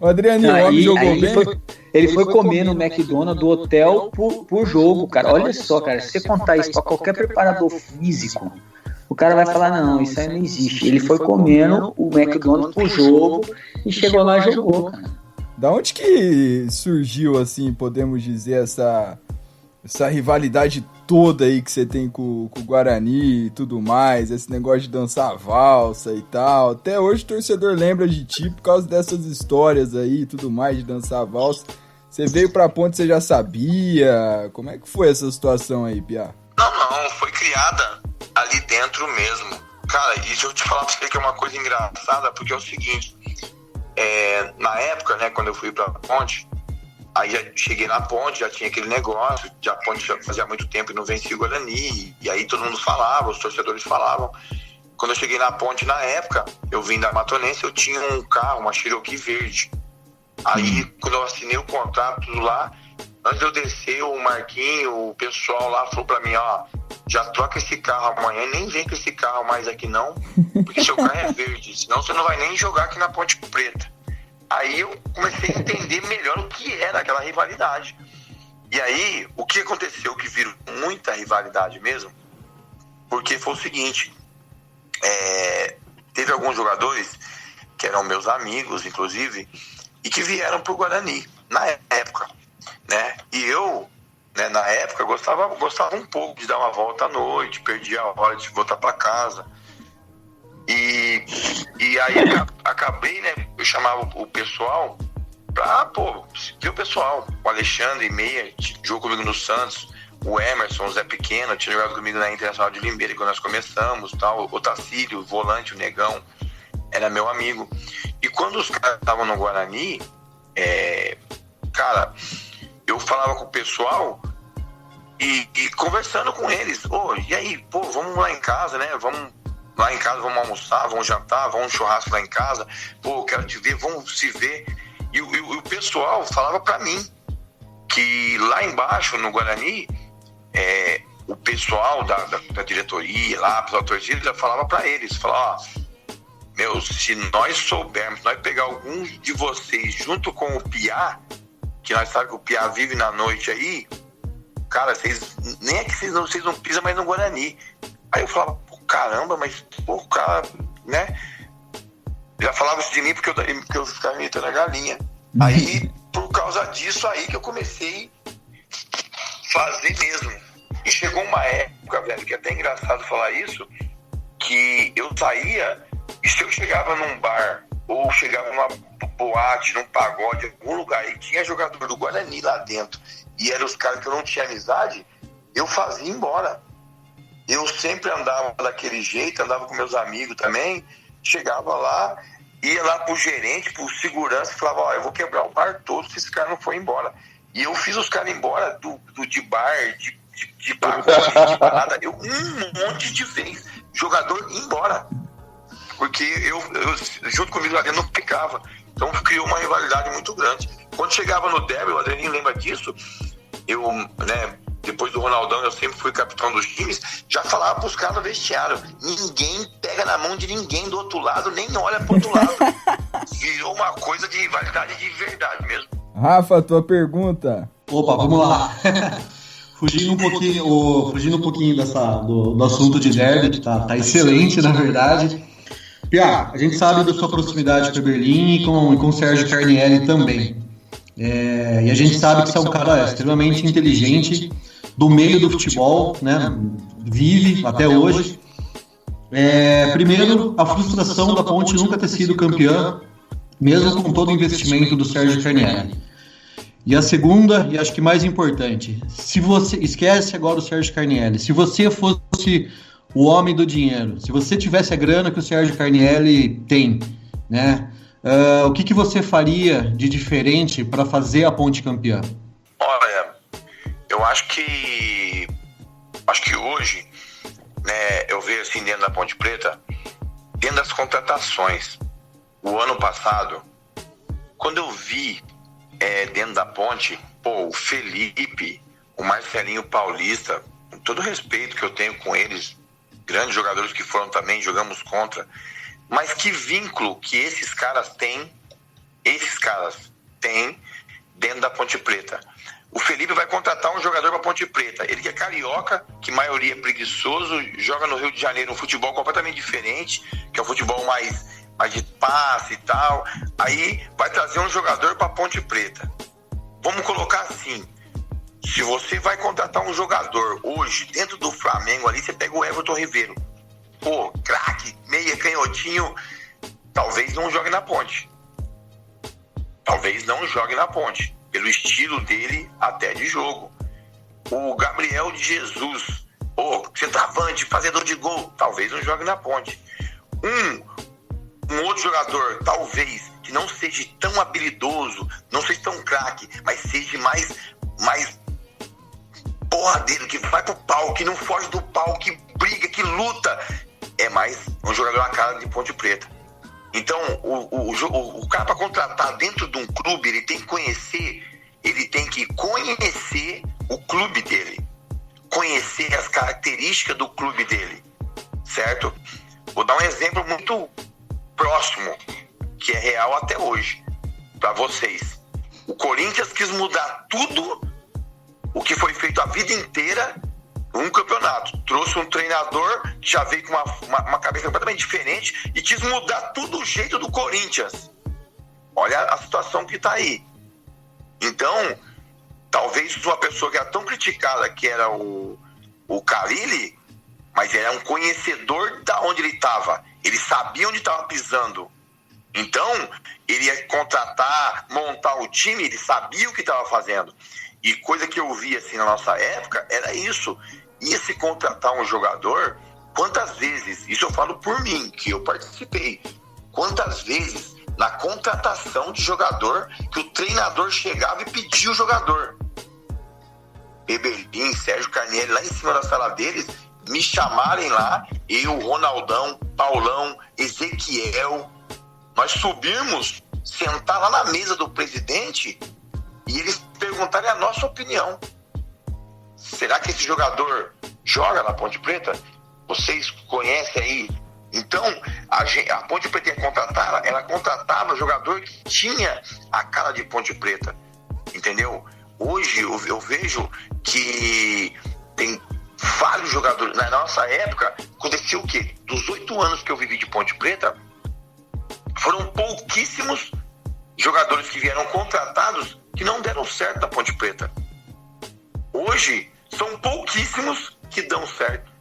O Adrianinho, o homem jogou bem? Ele foi comer no McDonald's do hotel por jogo, cara. Olha só, cara, se você contar isso pra qualquer preparador físico, o cara vai falar, não, isso aí não existe. Ele foi comendo o McDonald's por jogo e chegou lá e jogou, cara. Da onde que surgiu, assim, podemos dizer, essa rivalidade toda aí que você tem com o Guarani e tudo mais, esse negócio de dançar valsa e tal? Até hoje o torcedor lembra de ti por causa dessas histórias aí e tudo mais de dançar valsa. Você veio pra Ponte, você já sabia? Como é que foi essa situação aí, Piá? Não, foi criada ali dentro mesmo. Cara, e deixa eu te falar pra você que é uma coisa engraçada, porque é o seguinte, na época, né, quando eu fui pra Ponte, aí já cheguei na Ponte, já tinha aquele negócio, já a Ponte já fazia muito tempo e não vencia o Guarani, e aí todo mundo falava, os torcedores falavam. Quando eu cheguei na Ponte, na época, eu vim da Matonense, eu tinha um carro, uma Cherokee verde. Aí, quando eu assinei o contrato, tudo lá, antes de eu descer, o Marquinho, o pessoal lá falou pra mim, ó, já troca esse carro amanhã, nem vem com esse carro mais aqui não, porque seu carro é verde, senão você não vai nem jogar aqui na Ponte Preta. Aí eu comecei a entender melhor o que era aquela rivalidade. E aí, o que aconteceu que virou muita rivalidade mesmo, porque foi o seguinte, teve alguns jogadores que eram meus amigos, inclusive, e que vieram pro Guarani, na época, né? E eu, né, na época, gostava um pouco de dar uma volta à noite, perdia a hora de voltar para casa. E aí acabei, né? Eu chamava o pessoal pra, ver o pessoal. O Alexandre Meia jogou comigo no Santos, o Emerson, o Zé Pequeno, tinha jogado comigo na Internacional de Limeira quando nós começamos, tal. O Tacílio, o volante, o Negão, era meu amigo. E quando os caras estavam no Guarani, cara, eu falava com o pessoal e conversando com eles. E aí, vamos lá em casa, né? Vamos lá em casa, vamos almoçar, vamos jantar, vamos um churrasco lá em casa. Quero te ver, vamos se ver. E o pessoal falava pra mim que lá embaixo, no Guarani, o pessoal da diretoria lá, a torcida, falava pra eles, falava, se nós soubermos, nós pegar algum de vocês junto com o Piá, que nós sabemos que o Piá vive na noite aí, cara, nem é que vocês não pisam mais no Guarani. Aí eu falava, caramba, mas o cara, né, já falava isso de mim porque eu ficava imitando a galinha. Aí, por causa disso aí que eu comecei a fazer mesmo. E chegou uma época, velho, que é até engraçado falar isso, que eu saía, e se eu chegava num bar, ou chegava numa boate, num pagode, em algum lugar, e tinha jogador do Guarani lá dentro, e eram os caras que eu não tinha amizade, eu fazia embora. Eu sempre andava daquele jeito, andava com meus amigos também, chegava lá, ia lá pro gerente, pro segurança, e falava, eu vou quebrar o bar todo se esse cara não for embora. E eu fiz os caras embora de bar, de pagode, de balada, um monte de vez, jogador embora. Porque eu junto comigo lá dentro não ficava. Então criou uma rivalidade muito grande. Quando chegava no derby, o Adrianinho lembra disso, eu, né, depois do Ronaldão, eu sempre fui capitão dos times, já falava pros caras no vestiário, ninguém pega na mão de ninguém do outro lado, nem olha pro outro lado. Virou uma coisa de rivalidade de verdade mesmo. Rafa, tua pergunta. Opa, vamos lá. Fugindo um pouquinho do assunto de derby, que tá excelente, na verdade. Piá, a gente sabe da sua proximidade com o Eberlin e com o Sérgio Carnielli também. E a gente sabe que você é um cara extremamente inteligente, do meio do futebol, né? Vive até hoje. Primeiro, a frustração da Ponte nunca ter sido campeã, mesmo com todo o investimento do Sérgio Carnielli. E a segunda, e acho que mais importante, se você esquece agora o Sérgio Carnielli, se você fosse o homem do dinheiro, se você tivesse a grana que o Sérgio Carnielli tem, né? O que você faria de diferente para fazer a Ponte campeã? Olha, eu acho que hoje, né, eu vejo assim dentro da Ponte Preta, dentro das contratações, o ano passado, quando eu vi dentro da Ponte, o Felipe, o Marcelinho Paulista, com todo o respeito que eu tenho com eles, grandes jogadores que foram também, jogamos contra, mas que vínculo que esses caras têm dentro da Ponte Preta. O Felipe vai contratar um jogador para Ponte Preta, ele que é carioca, que a maioria é preguiçoso, joga no Rio de Janeiro um futebol completamente diferente, que é um futebol mais de passe e tal, aí vai trazer um jogador para Ponte Preta. Vamos colocar assim, se você vai contratar um jogador hoje, dentro do Flamengo ali, você pega o Everton Ribeiro, craque, meia, canhotinho, talvez não jogue na Ponte, pelo estilo dele até de jogo. O Gabriel de Jesus, centroavante, fazedor de gol, talvez não jogue na Ponte. Um outro jogador, talvez, que não seja tão habilidoso, não seja tão craque, mas seja mais porradeiro, que vai pro pau, que não foge do pau, que briga, que luta, é mais um jogador na cara de Ponte Preta. Então, o cara para contratar dentro de um clube, ele tem que conhecer o clube dele, conhecer as características do clube dele, certo? Vou dar um exemplo muito próximo, que é real até hoje, para vocês. O Corinthians quis mudar tudo o que foi feito a vida inteira num campeonato. Trouxe um treinador que já veio com uma cabeça completamente diferente e quis mudar tudo o jeito do Corinthians. Olha a situação que está aí. Então, talvez uma pessoa que era tão criticada, que era o Carille, mas ele era um conhecedor de onde ele estava. Ele sabia onde estava pisando. Então, ele ia contratar, montar o time, ele sabia o que estava fazendo. E coisa que eu vi assim na nossa época era isso. Ia se contratar um jogador, quantas vezes, isso eu falo por mim, que eu participei, quantas vezes na contratação de jogador que o treinador chegava e pedia o jogador. Eberlin, Sérgio Carnieri, lá em cima da sala deles, me chamarem lá, eu, Ronaldão, Paulão, Ezequiel, nós subirmos, sentar lá na mesa do presidente e eles perguntarem a nossa opinião. Será que esse jogador joga na Ponte Preta? Vocês conhecem aí? Então, a Ponte Preta ela contratava jogador que tinha a cara de Ponte Preta, entendeu? Hoje eu vejo que tem vários jogadores. Na nossa época, aconteceu o quê? Dos 8 anos que eu vivi de Ponte Preta, foram pouquíssimos jogadores que vieram contratados que não deram certo na Ponte Preta. Hoje, são pouquíssimos que dão certo.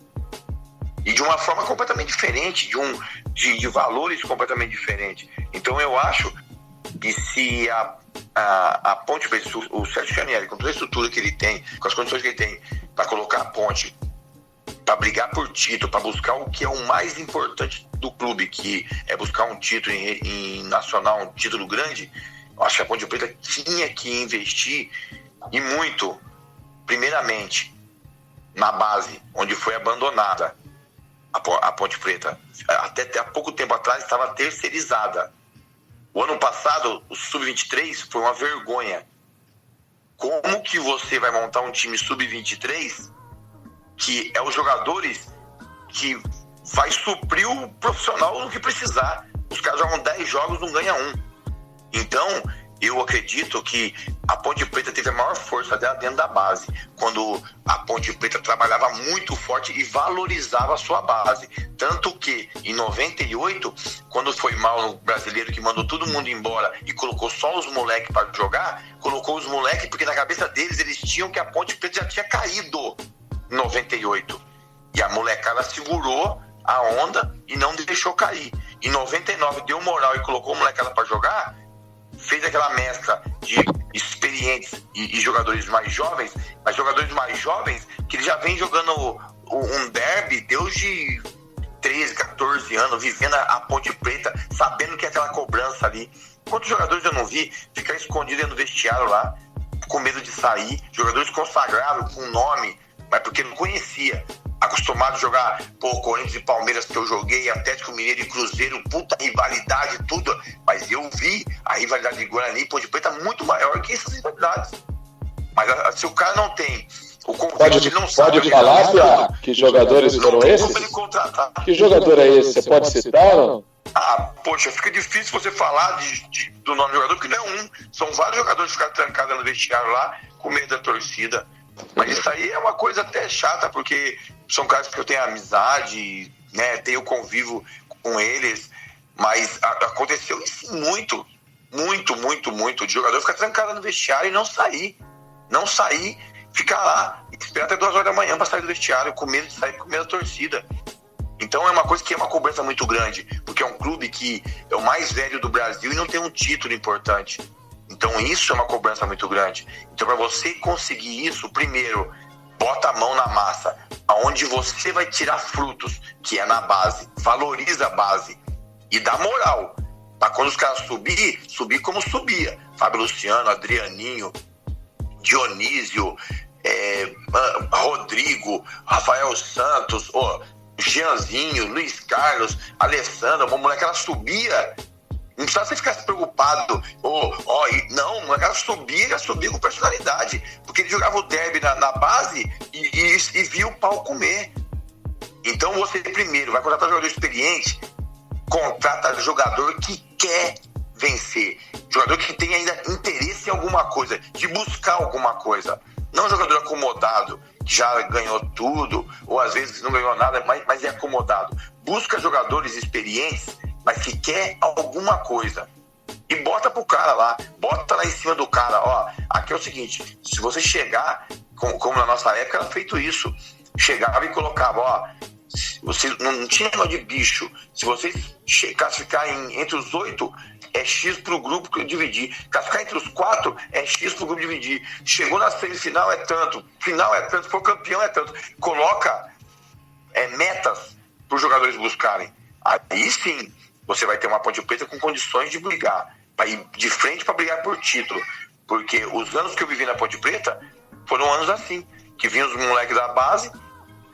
E de uma forma completamente diferente, de valores completamente diferentes. Então eu acho que se a Ponte Preta, o Sérgio Carnieri, com toda a estrutura que ele tem, com as condições que ele tem para colocar a Ponte, para brigar por título, para buscar o que é o mais importante do clube, que é buscar um título em nacional, um título grande, eu acho que a Ponte Preta tinha que investir e muito, primeiramente, na base, onde foi abandonada a Ponte Preta. Até há pouco tempo atrás estava terceirizada. O ano passado, o Sub-23 foi uma vergonha. Como que você vai montar um time Sub-23 que é os jogadores que vai suprir o profissional no que precisar? Os caras jogam 10 jogos, não ganham um. Então, eu acredito que a Ponte Preta teve a maior força dela dentro da base, quando a Ponte Preta trabalhava muito forte e valorizava a sua base. Tanto que, em 98, quando foi mal no Brasileiro, que mandou todo mundo embora e colocou só os moleques para jogar, colocou os moleques porque na cabeça deles eles tinham que a Ponte Preta já tinha caído em 98. E a molecada segurou a onda e não deixou cair. Em 99 deu moral e colocou a molecada para jogar, fez aquela mescla de experientes e jogadores mais jovens, mas jogadores mais jovens que ele já vem jogando um derby desde 13, 14 anos, vivendo a Ponte Preta, sabendo que é aquela cobrança ali. Quantos jogadores eu não vi ficar escondido dentro do vestiário lá, com medo de sair, jogadores consagrados, com nome, mas porque não conhecia. Acostumado a jogar, Corinthians e Palmeiras que eu joguei, Atlético Mineiro e Cruzeiro, puta rivalidade, tudo. Mas eu vi a rivalidade de Guarani e Ponte Preta é muito maior que essas rivalidades. Mas se o cara não tem o convite, ele não sabe. Pode falar, Pia, que jogadores foram esses? Como ele contratar. Que jogador é esse? Você pode citar ou não? Poxa, fica difícil você falar do nome do jogador, porque não é um. São vários jogadores que ficaram trancados no vestiário lá, com medo da torcida. Mas isso aí é uma coisa até chata, porque são caras que eu tenho amizade, né, tenho convívio com eles, mas aconteceu isso muito, de jogador ficar trancado no vestiário e não sair, ficar lá, esperar até 2 horas da manhã para sair do vestiário, com medo de sair, com medo da torcida. Então é uma coisa que é uma cobrança muito grande, porque é um clube que é o mais velho do Brasil e não tem um título importante. Então isso é uma cobrança muito grande. Então para você conseguir isso, primeiro, bota a mão na massa, aonde você vai tirar frutos, que é na base. Valoriza a base e dá moral. Para quando os caras subir como subia. Fábio Luciano, Adrianinho, Dionísio, Rodrigo, Rafael Santos, Jeanzinho, Luiz Carlos, Alessandra, uma molecada subia. Não precisava você ficar preocupado. Não, o molecada subia com personalidade. Porque ele jogava o derby na base e via o pau comer. Então você primeiro vai contratar jogador experiente, contrata jogador que quer vencer. Jogador que tem ainda interesse em alguma coisa, de buscar alguma coisa. Não jogador acomodado, que já ganhou tudo, ou às vezes não ganhou nada, mas é acomodado. Busca jogadores experientes, mas que quer alguma coisa. E bota pro cara lá, bota lá em cima do cara. Aqui é o seguinte, se você chegar, como na nossa época era feito isso, chegava e colocava, você não tinha negócio de bicho. Se vocês classificar entre os 8, é X pro grupo que eu dividir. Classificar entre os 4, é X pro grupo dividir. Chegou na semifinal, é tanto. Final é tanto. For campeão, é tanto. Coloca metas para os jogadores buscarem. Aí sim, você vai ter uma Ponte Preta com condições de brigar. Para ir de frente para brigar por título. Porque os anos que eu vivi na Ponte Preta foram anos assim. Que vinham os moleques da base,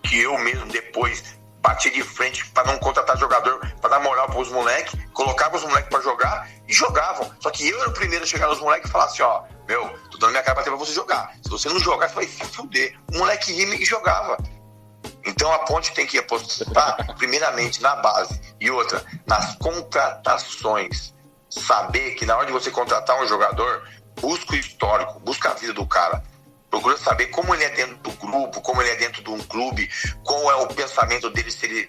que eu mesmo depois bati de frente para não contratar jogador, para dar moral para os moleques, colocava os moleques para jogar e jogavam. Só que eu era o primeiro a chegar nos moleques e falar assim, tô dando minha cara para você jogar. Se você não jogar, você vai se fuder. O moleque ia e jogava. Então a Ponte tem que apostar primeiramente na base e outra, nas contratações. Saber que na hora de você contratar um jogador, busca o histórico, busca a vida do cara. Procura saber como ele é dentro do grupo, como ele é dentro de um clube, qual é o pensamento dele, se ele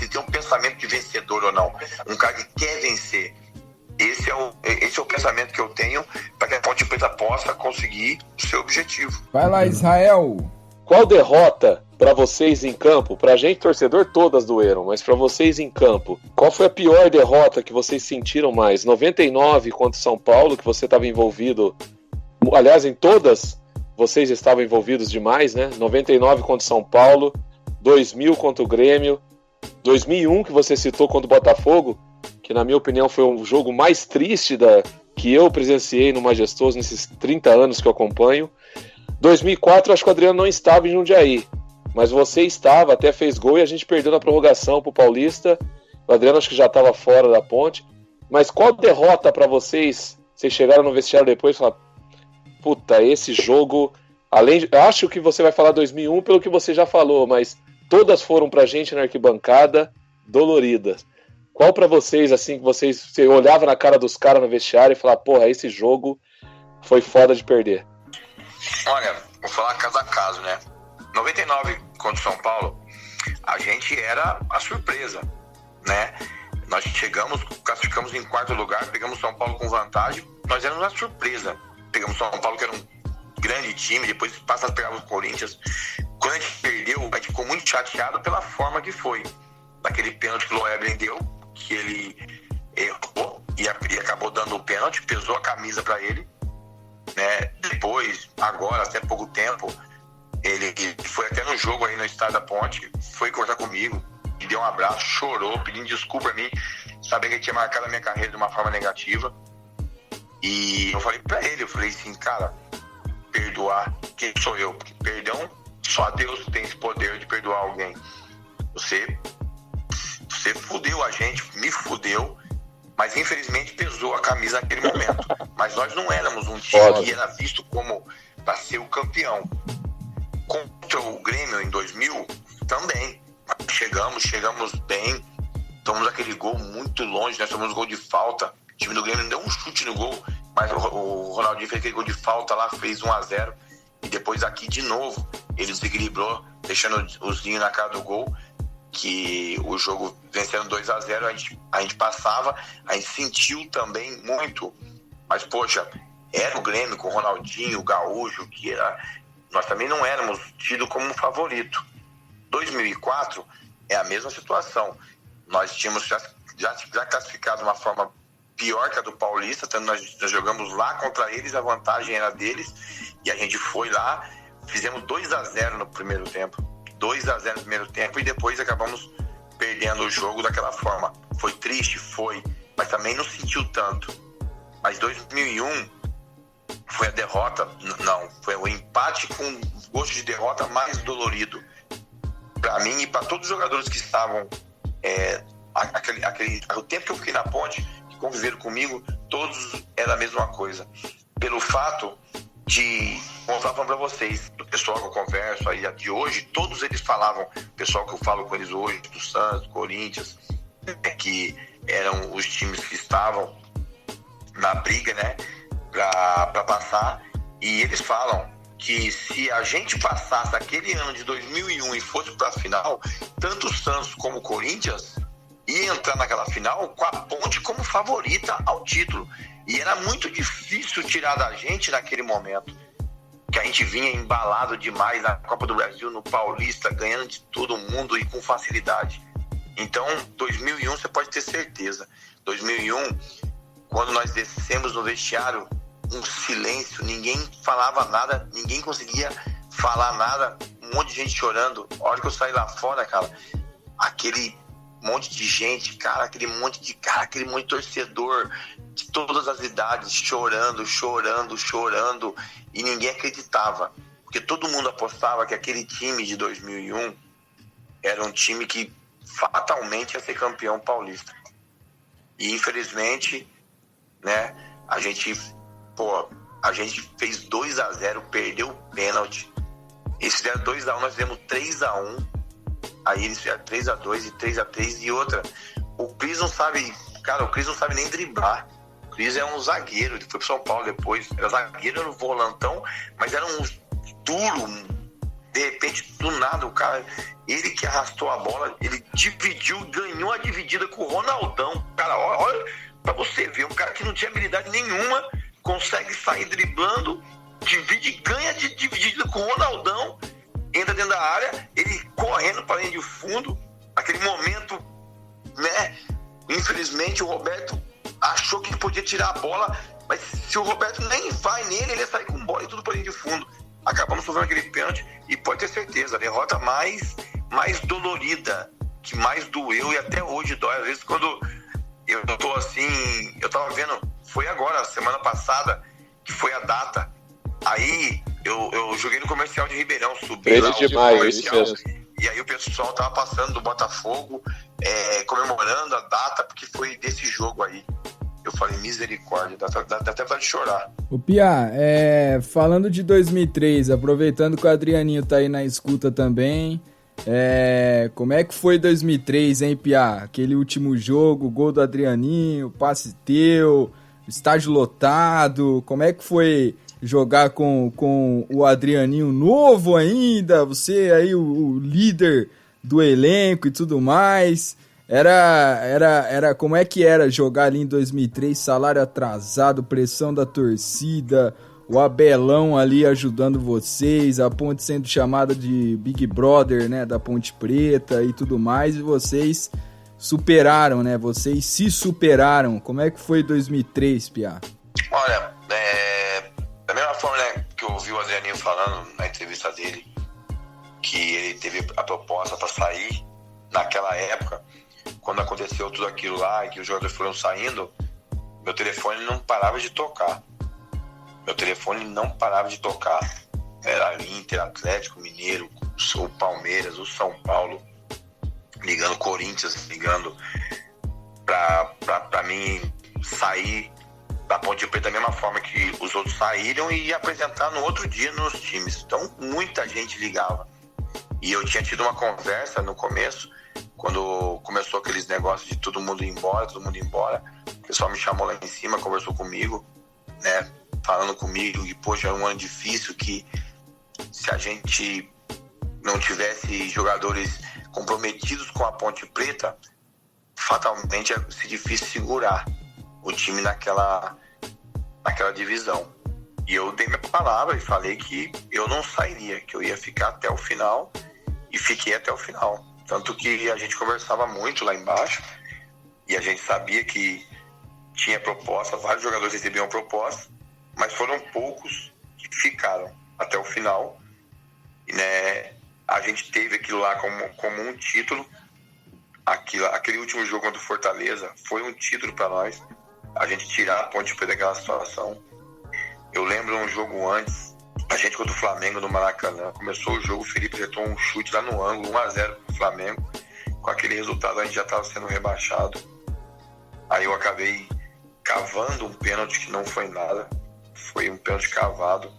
tem um pensamento de vencedor ou não. Um cara que quer vencer. Esse é o pensamento que eu tenho para que a Ponte Preta possa conseguir o seu objetivo. Vai lá, Israel. Qual derrota para vocês em campo? Pra gente, torcedor, todas doeram, mas para vocês em campo, qual foi a pior derrota que vocês sentiram mais? 99 contra o São Paulo, que você estava envolvido, aliás, em todas vocês estavam envolvidos demais, né? 99 contra o São Paulo, 2000 contra o Grêmio, 2001 que você citou contra o Botafogo, que na minha opinião foi o jogo mais triste que eu presenciei no Majestoso nesses 30 anos que eu acompanho. 2004 acho que o Adriano não estava em Jundiaí, mas você estava, até fez gol e a gente perdeu na prorrogação pro Paulista. O Adriano acho que já estava fora da Ponte. Mas qual derrota para vocês? Vocês chegaram no vestiário depois e falaram, puta, esse jogo, acho que você vai falar 2001 pelo que você já falou, mas todas foram pra gente na arquibancada doloridas. Qual pra vocês, assim, que você olhava na cara dos caras no vestiário e falava, porra, esse jogo foi foda de perder? Olha, vou falar caso a caso, né? 99 contra o São Paulo, a gente era a surpresa, né? Nós classificamos em 4º lugar, pegamos São Paulo com vantagem, nós éramos a surpresa. Pegamos São Paulo, que era um grande time, depois passa a pegar os Corinthians. Quando a gente perdeu, a gente ficou muito chateado pela forma que foi. Daquele pênalti que o Loeblen deu, que ele errou e acabou dando o pênalti, pesou a camisa para ele, né? Depois, agora, até pouco tempo, ele foi até no jogo aí no estádio da Ponte, foi conversar comigo, me deu um abraço, chorou, pedindo desculpa a mim, sabendo que ele tinha marcado a minha carreira de uma forma negativa. E eu falei pra ele, assim, cara, perdoar, quem sou eu? Porque perdão, só Deus tem esse poder de perdoar alguém. Você fudeu a gente, me fudeu, mas infelizmente pesou a camisa naquele momento. Mas nós não éramos um time que era visto como para ser o campeão. Contra o Grêmio em 2000, também. Chegamos bem, tomamos aquele gol muito longe, nós tomamos gol de falta. O time do Grêmio não deu um chute no gol, mas o Ronaldinho fez aquele gol de falta lá, fez 1-0. E depois aqui de novo, ele desequilibrou, deixando o Zinho na cara do gol, que o jogo vencendo 2-0, a gente passava, a gente sentiu também muito. Mas, poxa, era o Grêmio com o Ronaldinho, o Gaúcho, que nós também não éramos tidos como favorito. 2004 é a mesma situação. Nós tínhamos já classificado de uma forma pior que a do Paulista, tanto nós jogamos lá contra eles, a vantagem era deles, e a gente foi lá, fizemos 2-0 no primeiro tempo. 2-0 no primeiro tempo e depois acabamos perdendo o jogo daquela forma. Foi triste, mas também não sentiu tanto. Mas 2001 foi a derrota, não, foi o empate com gosto de derrota mais dolorido. Para mim e para todos os jogadores que estavam, o tempo que eu fiquei na Ponte, que conviveram comigo, todos era a mesma coisa. Pelo fato de, como eu estava falando para vocês, do pessoal que eu converso aí de hoje, todos eles falavam, o pessoal que eu falo com eles hoje, do Santos, do Corinthians, que eram os times que estavam na briga, né, para passar, e eles falam que se a gente passasse aquele ano de 2001 e fosse para a final, tanto o Santos como o Corinthians ia entrar naquela final com a Ponte como favorita ao título. E era muito difícil tirar da gente naquele momento, que a gente vinha embalado demais na Copa do Brasil, no Paulista, ganhando de todo mundo e com facilidade. Então, 2001 você pode ter certeza. 2001, quando nós descemos no vestiário, um silêncio, ninguém falava nada, ninguém conseguia falar nada, um monte de gente chorando. A hora que eu saí lá fora, cara, aquele monte de gente, cara, aquele monte de torcedor de todas as idades, chorando, e ninguém acreditava, porque todo mundo apostava que aquele time de 2001 era um time que fatalmente ia ser campeão paulista. E infelizmente, né, a gente fez 2-0, perdeu o pênalti. Eles fizeram 2-1, nós fizemos 3-1. Aí eles fizeram 3-2 e 3-3. E outra, o Cris não sabe nem driblar. O Cris é um zagueiro, ele foi pro São Paulo depois. Era zagueiro, era um volantão, mas era um duro. De repente, do nada, o cara, ele que arrastou a bola, ele dividiu, ganhou a dividida com o Ronaldão. Cara, olha pra você ver, um cara que não tinha habilidade nenhuma, consegue sair driblando, divide, ganha de dividida com o Ronaldão, entra dentro da área, ele correndo para a linha de fundo. Aquele momento, né? Infelizmente o Roberto achou que podia tirar a bola, mas se o Roberto nem vai nele, ele ia sair com bola e tudo para a linha de fundo. Acabamos sofrendo aquele pênalti e pode ter certeza, a derrota mais dolorida, que mais doeu e até hoje dói. Às vezes quando eu tô assim, eu tava vendo, foi agora, semana passada, que foi a data. Aí eu joguei no comercial de Ribeirão, subi lá de maio, comercial, e aí o pessoal tava passando do Botafogo, comemorando a data, porque foi desse jogo aí. Eu falei, misericórdia, dá até vontade de chorar. Ô Piá, falando de 2003, aproveitando que o Adrianinho tá aí na escuta também, como é que foi 2003, hein, Piá? Aquele último jogo, gol do Adrianinho, passe teu, estádio lotado, como é que foi jogar com o Adrianinho novo ainda, você aí o líder do elenco e tudo mais? Era como é que era jogar ali em 2003, salário atrasado, pressão da torcida, o Abelão ali ajudando vocês, a Ponte sendo chamada de Big Brother, né, da Ponte Preta e tudo mais, e vocês superaram, né, vocês se superaram. Como é que foi 2003, Piá? Olha, da mesma forma, né, que eu ouvi o Adrianinho falando na entrevista dele, que ele teve a proposta para sair naquela época, quando aconteceu tudo aquilo lá e que os jogadores foram saindo, meu telefone não parava de tocar. Era Inter, Atlético Mineiro, o Palmeiras, o São Paulo, ligando, Corinthians ligando para mim sair da Ponte Preta da mesma forma que os outros saíram e apresentar no outro dia nos times. Então muita gente ligava. E eu tinha tido uma conversa no começo, quando começou aqueles negócios de todo mundo ir embora, o pessoal me chamou lá em cima, conversou comigo, né, falando comigo que, poxa, era um ano difícil, que se a gente não tivesse jogadores comprometidos com a Ponte Preta, fatalmente ia ser difícil segurar o time naquela divisão. E eu dei minha palavra e falei que eu não sairia, que eu ia ficar até o final, e fiquei até o final. Tanto que a gente conversava muito lá embaixo e a gente sabia que tinha proposta, vários jogadores recebiam proposta, mas foram poucos que ficaram até o final. E, né, a gente teve aquilo lá como um título. Aquele último jogo contra o Fortaleza foi um título para nós, a gente tirar a Ponte Preta daquela situação. Eu lembro um jogo antes, a gente contra o Flamengo no Maracanã, começou o jogo, o Felipe acertou um chute lá no ângulo, 1-0 pro Flamengo. Com aquele resultado a gente já estava sendo rebaixado. Aí eu acabei cavando um pênalti que não foi nada, foi um pênalti cavado,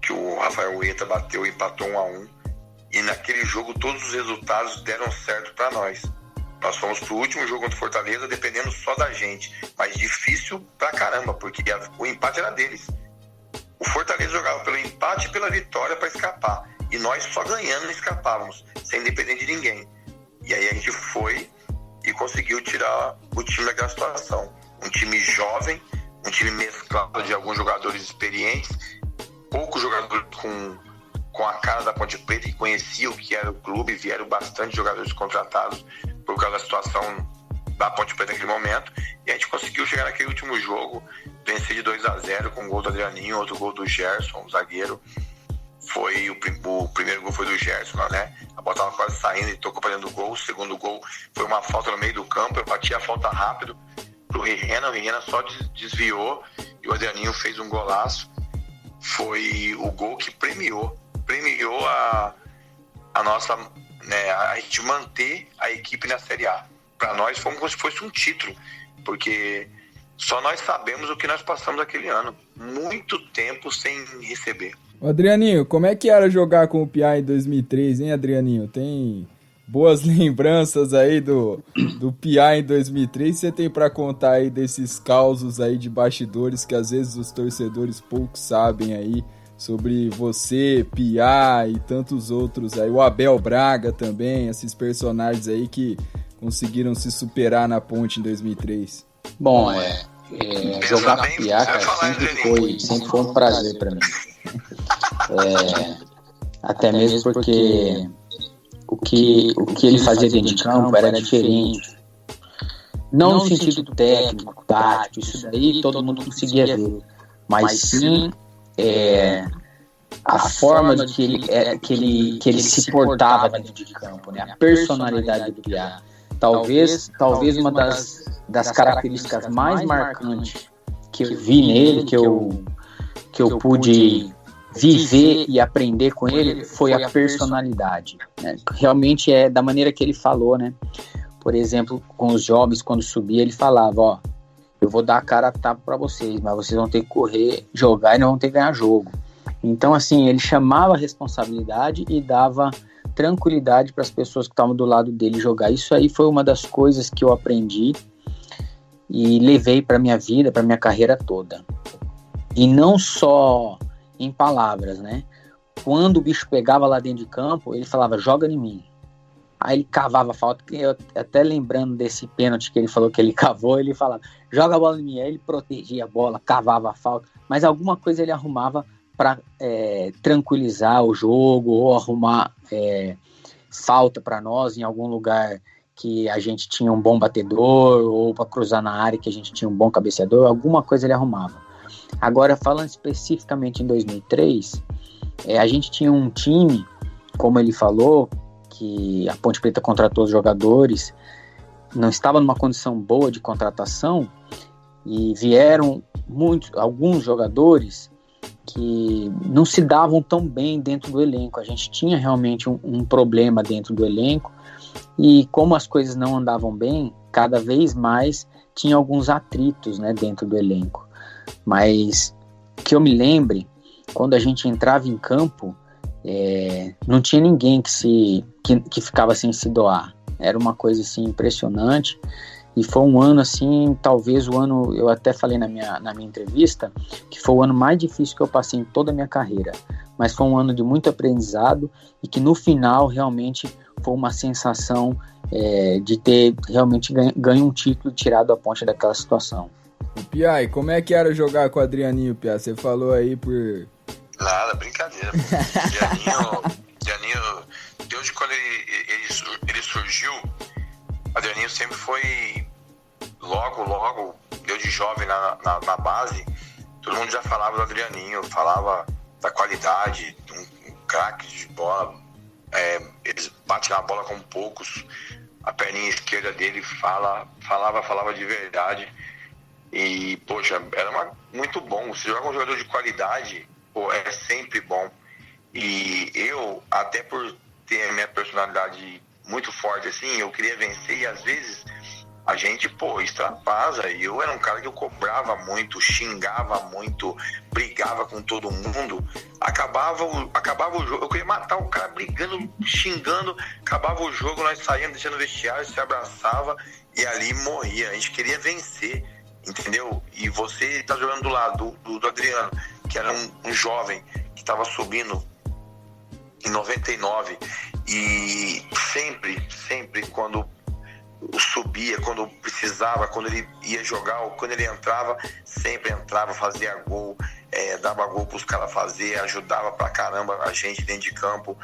que o Rafael Ueta bateu e empatou 1-1. E naquele jogo todos os resultados deram certo para nós. Nós fomos pro último jogo contra o Fortaleza dependendo só da gente, mas difícil pra caramba, porque o empate era deles. O Fortaleza jogava pelo empate e pela vitória para escapar, e nós só ganhando escapávamos, sem depender de ninguém. E aí a gente foi e conseguiu tirar o time daquela situação. Um time jovem, um time mesclado de alguns jogadores experientes, poucos jogadores com a cara da Ponte Preta, que conheciam o que era o clube, vieram bastante jogadores contratados por causa da situação da Ponte Preta naquele momento, e a gente conseguiu chegar naquele último jogo, vencer de 2-0 com um gol do Adrianinho, outro gol do Gerson, o zagueiro. Foi o primeiro gol foi do Gerson, né? A bola estava quase saindo e tocou para dentro do gol. O segundo gol foi uma falta no meio do campo, eu bati a falta rápido pro Rihena, o Rihena só desviou e o Adrianinho fez um golaço. Foi o gol que premiou a nossa, né, a gente manter a equipe na Série A. Para nós foi como se fosse um título, porque só nós sabemos o que nós passamos aquele ano. Muito tempo sem receber. Adrianinho, como é que era jogar com o Piá em 2003, hein, Adrianinho? Tem boas lembranças aí do Piá em 2003? Você tem para contar aí desses causos aí de bastidores que às vezes os torcedores pouco sabem aí sobre você, Piá e tantos outros aí, o Abel Braga também, esses personagens aí que conseguiram se superar na Ponte em 2003? Bom, jogar com o Piá, cara, sempre foi um prazer para mim. Até mesmo porque o que ele fazia dentro de campo era diferente. Não no sentido técnico, tático, isso daí todo mundo conseguia ver. Mas sim a forma de que ele se portava dentro de campo, né? A personalidade do Piá. Talvez uma das características mais marcantes que eu vi nele, que eu pude viver e aprender com ele, foi a personalidade, né? Realmente é da maneira que ele falou, né? Por exemplo, com os jovens, quando subia, ele falava, ó, eu vou dar a cara a tapa para vocês, mas vocês vão ter que correr, jogar e não vão ter que ganhar jogo. Então, assim, ele chamava a responsabilidade e dava tranquilidade para as pessoas que estavam do lado dele jogar. Isso aí foi uma das coisas que eu aprendi e levei para minha vida, para minha carreira toda. E não só em palavras, né? Quando o bicho pegava lá dentro de campo, ele falava, joga em mim. Aí ele cavava a falta, eu até lembrando desse pênalti que ele falou que ele cavou, ele falava, joga a bola em mim. Aí ele protegia a bola, cavava a falta, mas alguma coisa ele arrumava para tranquilizar o jogo, ou arrumar falta para nós em algum lugar que a gente tinha um bom batedor, ou para cruzar na área que a gente tinha um bom cabeceador, alguma coisa ele arrumava. Agora, falando especificamente em 2003, a gente tinha um time, como ele falou, que a Ponte Preta contratou os jogadores, não estava numa condição boa de contratação, e vieram alguns jogadores que não se davam tão bem dentro do elenco. A gente tinha realmente um problema dentro do elenco, e como as coisas não andavam bem, cada vez mais tinha alguns atritos, né, dentro do elenco. Mas que eu me lembre, quando a gente entrava em campo, não tinha ninguém que ficava sem se doar. Era uma coisa assim impressionante. E foi um ano assim, talvez o ano, eu até falei na minha entrevista, que foi o ano mais difícil que eu passei em toda a minha carreira. Mas foi um ano de muito aprendizado e que no final realmente foi uma sensação de ter realmente ganho um título e tirado a Ponte daquela situação. Piá, e como é que era jogar com o Adrianinho, Piá? Você falou aí por... Nada, brincadeira. Adrianinho, desde quando ele surgiu, Adrianinho sempre foi logo, eu de jovem na base, todo mundo já falava do Adrianinho, falava da qualidade, um craque de bola, ele bate na bola como poucos, a perninha esquerda dele falava de verdade, e poxa, era muito bom, você jogar com um jogador de qualidade, pô, é sempre bom, e eu, até por ter a minha personalidade muito forte assim, eu queria vencer e às vezes a gente, extravasa, e eu era um cara que eu cobrava muito, xingava muito, brigava com todo mundo, acabava o jogo, eu queria matar o cara brigando, xingando, acabava o jogo, nós saíamos, deixando o vestiário, se abraçava e ali morria, a gente queria vencer, entendeu? E você tá jogando do lado do Adriano, que era um jovem que estava subindo em 99, e sempre quando subia, quando precisava, quando ele ia jogar ou quando ele entrava, sempre entrava, fazia gol, dava gol para os caras fazer, ajudava pra caramba a gente dentro de campo,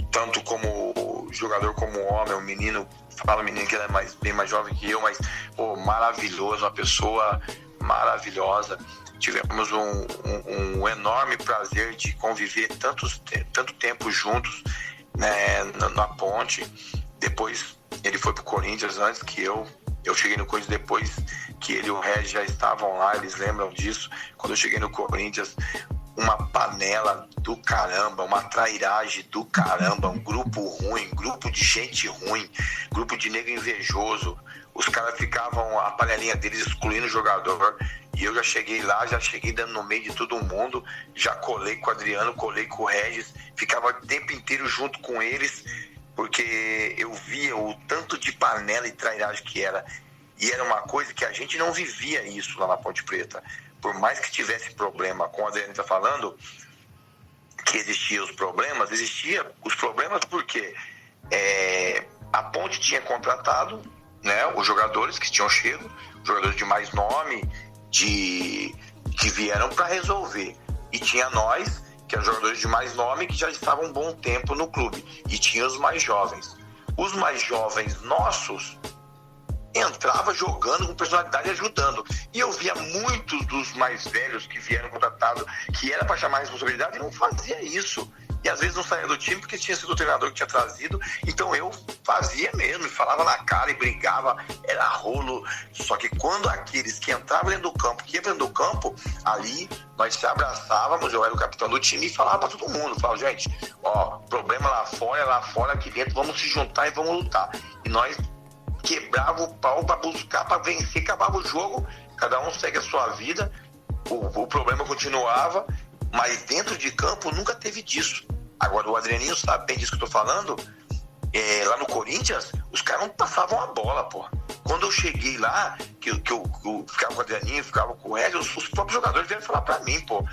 tanto como jogador como homem, um menino, fala menino que ele é bem mais jovem que eu, mas maravilhoso, uma pessoa maravilhosa. Tivemos um enorme prazer de conviver tanto tempo juntos, né, na Ponte. Depois ele foi pro Corinthians antes que eu cheguei no Corinthians depois que ele e o Regis já estavam lá, eles lembram disso. Quando eu cheguei no Corinthians, uma panela do caramba, uma trairagem do caramba, um grupo ruim, grupo de gente ruim, grupo de nego invejoso. Os caras ficavam, a panelinha deles excluindo o jogador, e eu já cheguei lá, já cheguei dando no meio de todo mundo, já colei com o Adriano, colei com o Regis, ficava o tempo inteiro junto com eles, porque eu via o tanto de panela e trairagem que era, e era uma coisa que a gente não vivia isso lá na Ponte Preta. Por mais que tivesse problema, como o Adriano está falando, que existiam os problemas porque a Ponte tinha contratado, né, os jogadores que tinham chego, jogadores de mais nome, que vieram para resolver. E tinha nós, que eram jogadores de mais nome, que já estavam um bom tempo no clube. E tinha os mais jovens. Os mais jovens nossos entrava jogando com personalidade e ajudando. E eu via muitos dos mais velhos que vieram contratados, que era para chamar a responsabilidade, e não fazia isso. E às vezes não saía do time porque tinha sido o treinador que tinha trazido. Então eu fazia mesmo, falava na cara e brigava, era rolo. Só que quando aqueles que entravam dentro do campo, que iam dentro do campo, ali nós se abraçávamos, eu era o capitão do time, e falava para todo mundo, falava, gente, problema lá fora, aqui dentro, vamos se juntar e vamos lutar. E nós quebrava o pau para buscar, para vencer, acabava o jogo, cada um segue a sua vida, o problema continuava, mas dentro de campo nunca teve disso. Agora o Adrianinho sabe bem disso que eu tô falando, lá no Corinthians, os caras não passavam a bola, pô. Quando eu cheguei lá, que eu ficava com o Adrianinho, ficava com o Regis, os próprios jogadores vieram falar pra mim, pô,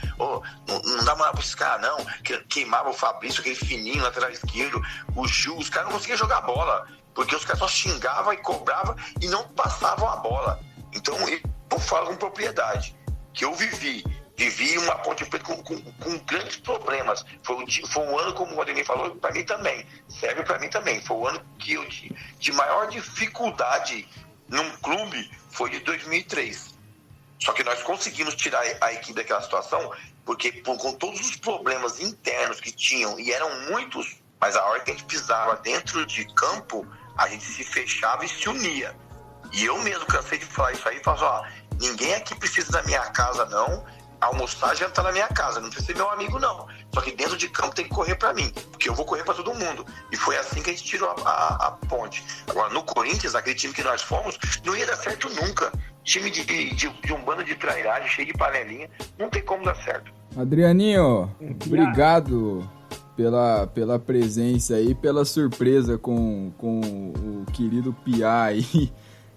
não dá moral pra esses caras não, queimava o Fabrício, aquele fininho, lateral esquerdo, o Gil, os caras não conseguiam jogar bola, porque os caras só xingavam e cobravam e não passavam a bola. Então eu falo com propriedade, que eu vivi uma Ponte Preta com grandes problemas. Foi um ano, como o Ademir falou, para mim também, serve para mim também. Foi o ano que eu de maior dificuldade num clube, foi de 2003. Só que nós conseguimos tirar a equipe daquela situação, porque com todos os problemas internos que tinham, e eram muitos, mas a hora que a gente pisava dentro de campo, a gente se fechava e se unia. E eu mesmo cansei de falar isso aí, falava, ninguém aqui precisa da minha casa não, almoçar, jantar na minha casa. Não precisa ser meu amigo, não. Só que dentro de campo tem que correr pra mim, porque eu vou correr pra todo mundo. E foi assim que a gente tirou a ponte. Agora, no Corinthians, aquele time que nós fomos, não ia dar certo nunca. Time de um bando de trairagem, cheio de panelinha, não tem como dar certo. Adrianinho, obrigado pela presença aí, pela surpresa com o querido Piá aí.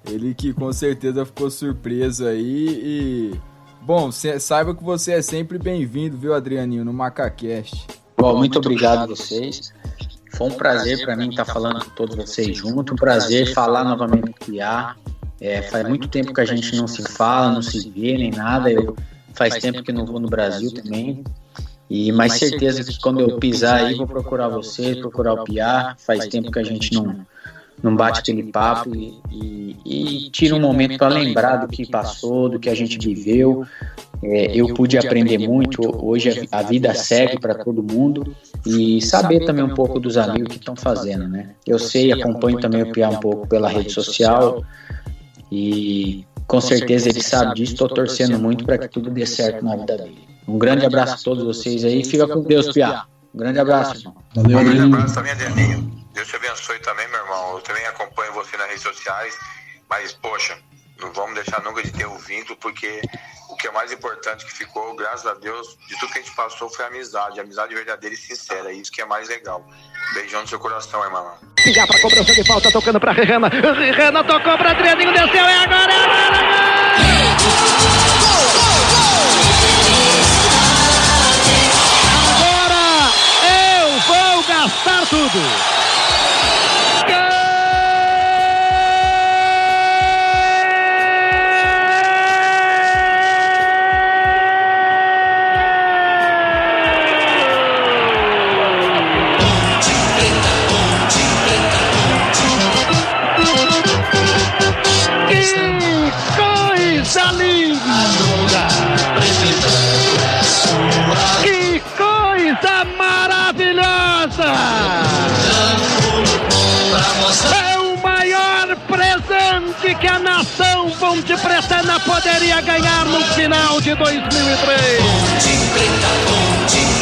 Ele que com certeza ficou surpreso aí e... Bom, saiba que você é sempre bem-vindo, viu, Adrianinho, no MacaCast. Bom, muito obrigado a vocês. Foi um prazer para mim estar falando com todos vocês juntos. Um prazer falar novamente com o Piá. Faz muito tempo que a gente não se fala, não se vê nem nada. Faz tempo que não vou no Brasil também. Mas certeza que quando eu pisar aí, vou procurar vocês, procurar o Piá. Faz tempo que a gente não bate aquele papo e tira um momento para lembrar do que passou, do que a gente viveu. Eu pude aprender muito. Hoje a vida segue para todo mundo e saber também um pouco dos amigos que estão fazendo, né? Eu sei, acompanho também o Piá um pouco pela rede social e com certeza ele sabe disso. Estou torcendo muito para que tudo dê certo na vida dele. Um grande abraço a todos vocês aí. Fica com Deus, Piá. Um grande abraço, irmão. Valeu, Um grande abraço também, Adrianinho. Deus te abençoe também, meu irmão. Eu também acompanho você nas redes sociais, mas, poxa, não vamos deixar nunca de ter o vínculo, porque o que é mais importante que ficou, graças a Deus, de tudo que a gente passou foi a amizade verdadeira e sincera. Isso que é mais legal. Beijão no seu coração, irmão. Já pra cobrança de falta, tocando pra Rihana. Rihana tocou pra Adrianinho, desceu, é agora! Agora eu vou gastar tudo! Que coisa maravilhosa! É o maior presente que a nação pontepretana poderia ganhar no final de 2003.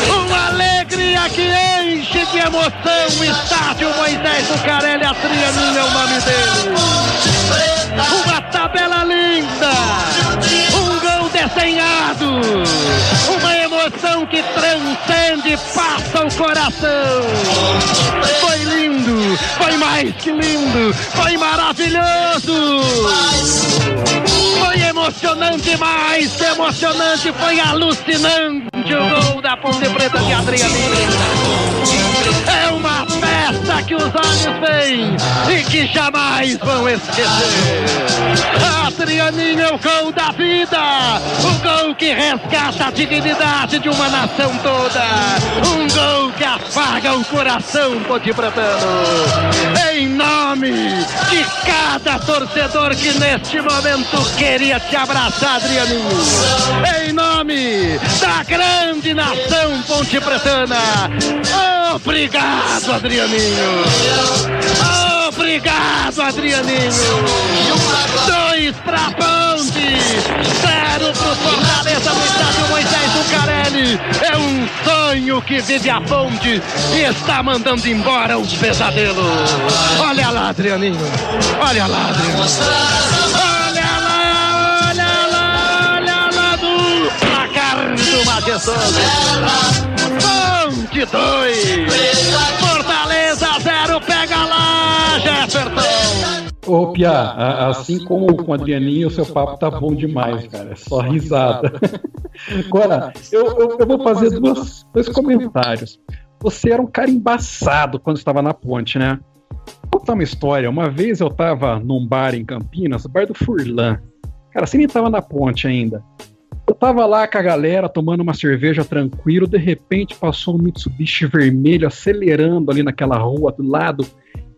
Uma alegria que enche de emoção o estádio Moisés Lucarelli Adrianinho é o nome dele. Uma tabela linda, um gol desenhado, uma emoção que transcende, passa o coração. Foi lindo, foi mais que lindo, foi maravilhoso. Foi emocionante, mais que emocionante, foi alucinante o gol da Ponte Preta de Adrianinho. É uma festa que os olhos veem e que jamais vão esquecer. Adrianinho é o gol da vida, o gol que resgata a dignidade de uma nação toda, um gol que afaga o coração potipretano. Em nome de cada torcedor que neste momento queria te abraçar, Adrianinho, em nome da grande nação pontepretana, obrigado, Adrianinho. Obrigado, Adrianinho. 2 pra Ponte, 0 pro Fortaleza no estádio Moisés Lucarelli. É um sonho que vive a Ponte e está mandando embora o pesadelo. Olha lá, Adrianinho. Olha lá, Adrianinho. Olha lá do placar do majestoso. Ponte 2, Fortaleza 0, pega lá, Jefferson. Ô, Piá, assim como com o Adrianinho, o seu papo tá bom demais, cara. É só risada. Agora, eu vou fazer dois comentários. Você era um cara embaçado quando estava na Ponte, né? Vou contar uma história. Uma vez eu tava num bar em Campinas, o bar do Furlan. Cara, você nem tava na Ponte ainda. Eu tava lá com a galera, tomando uma cerveja tranquilo, de repente passou um Mitsubishi vermelho acelerando ali naquela rua do lado,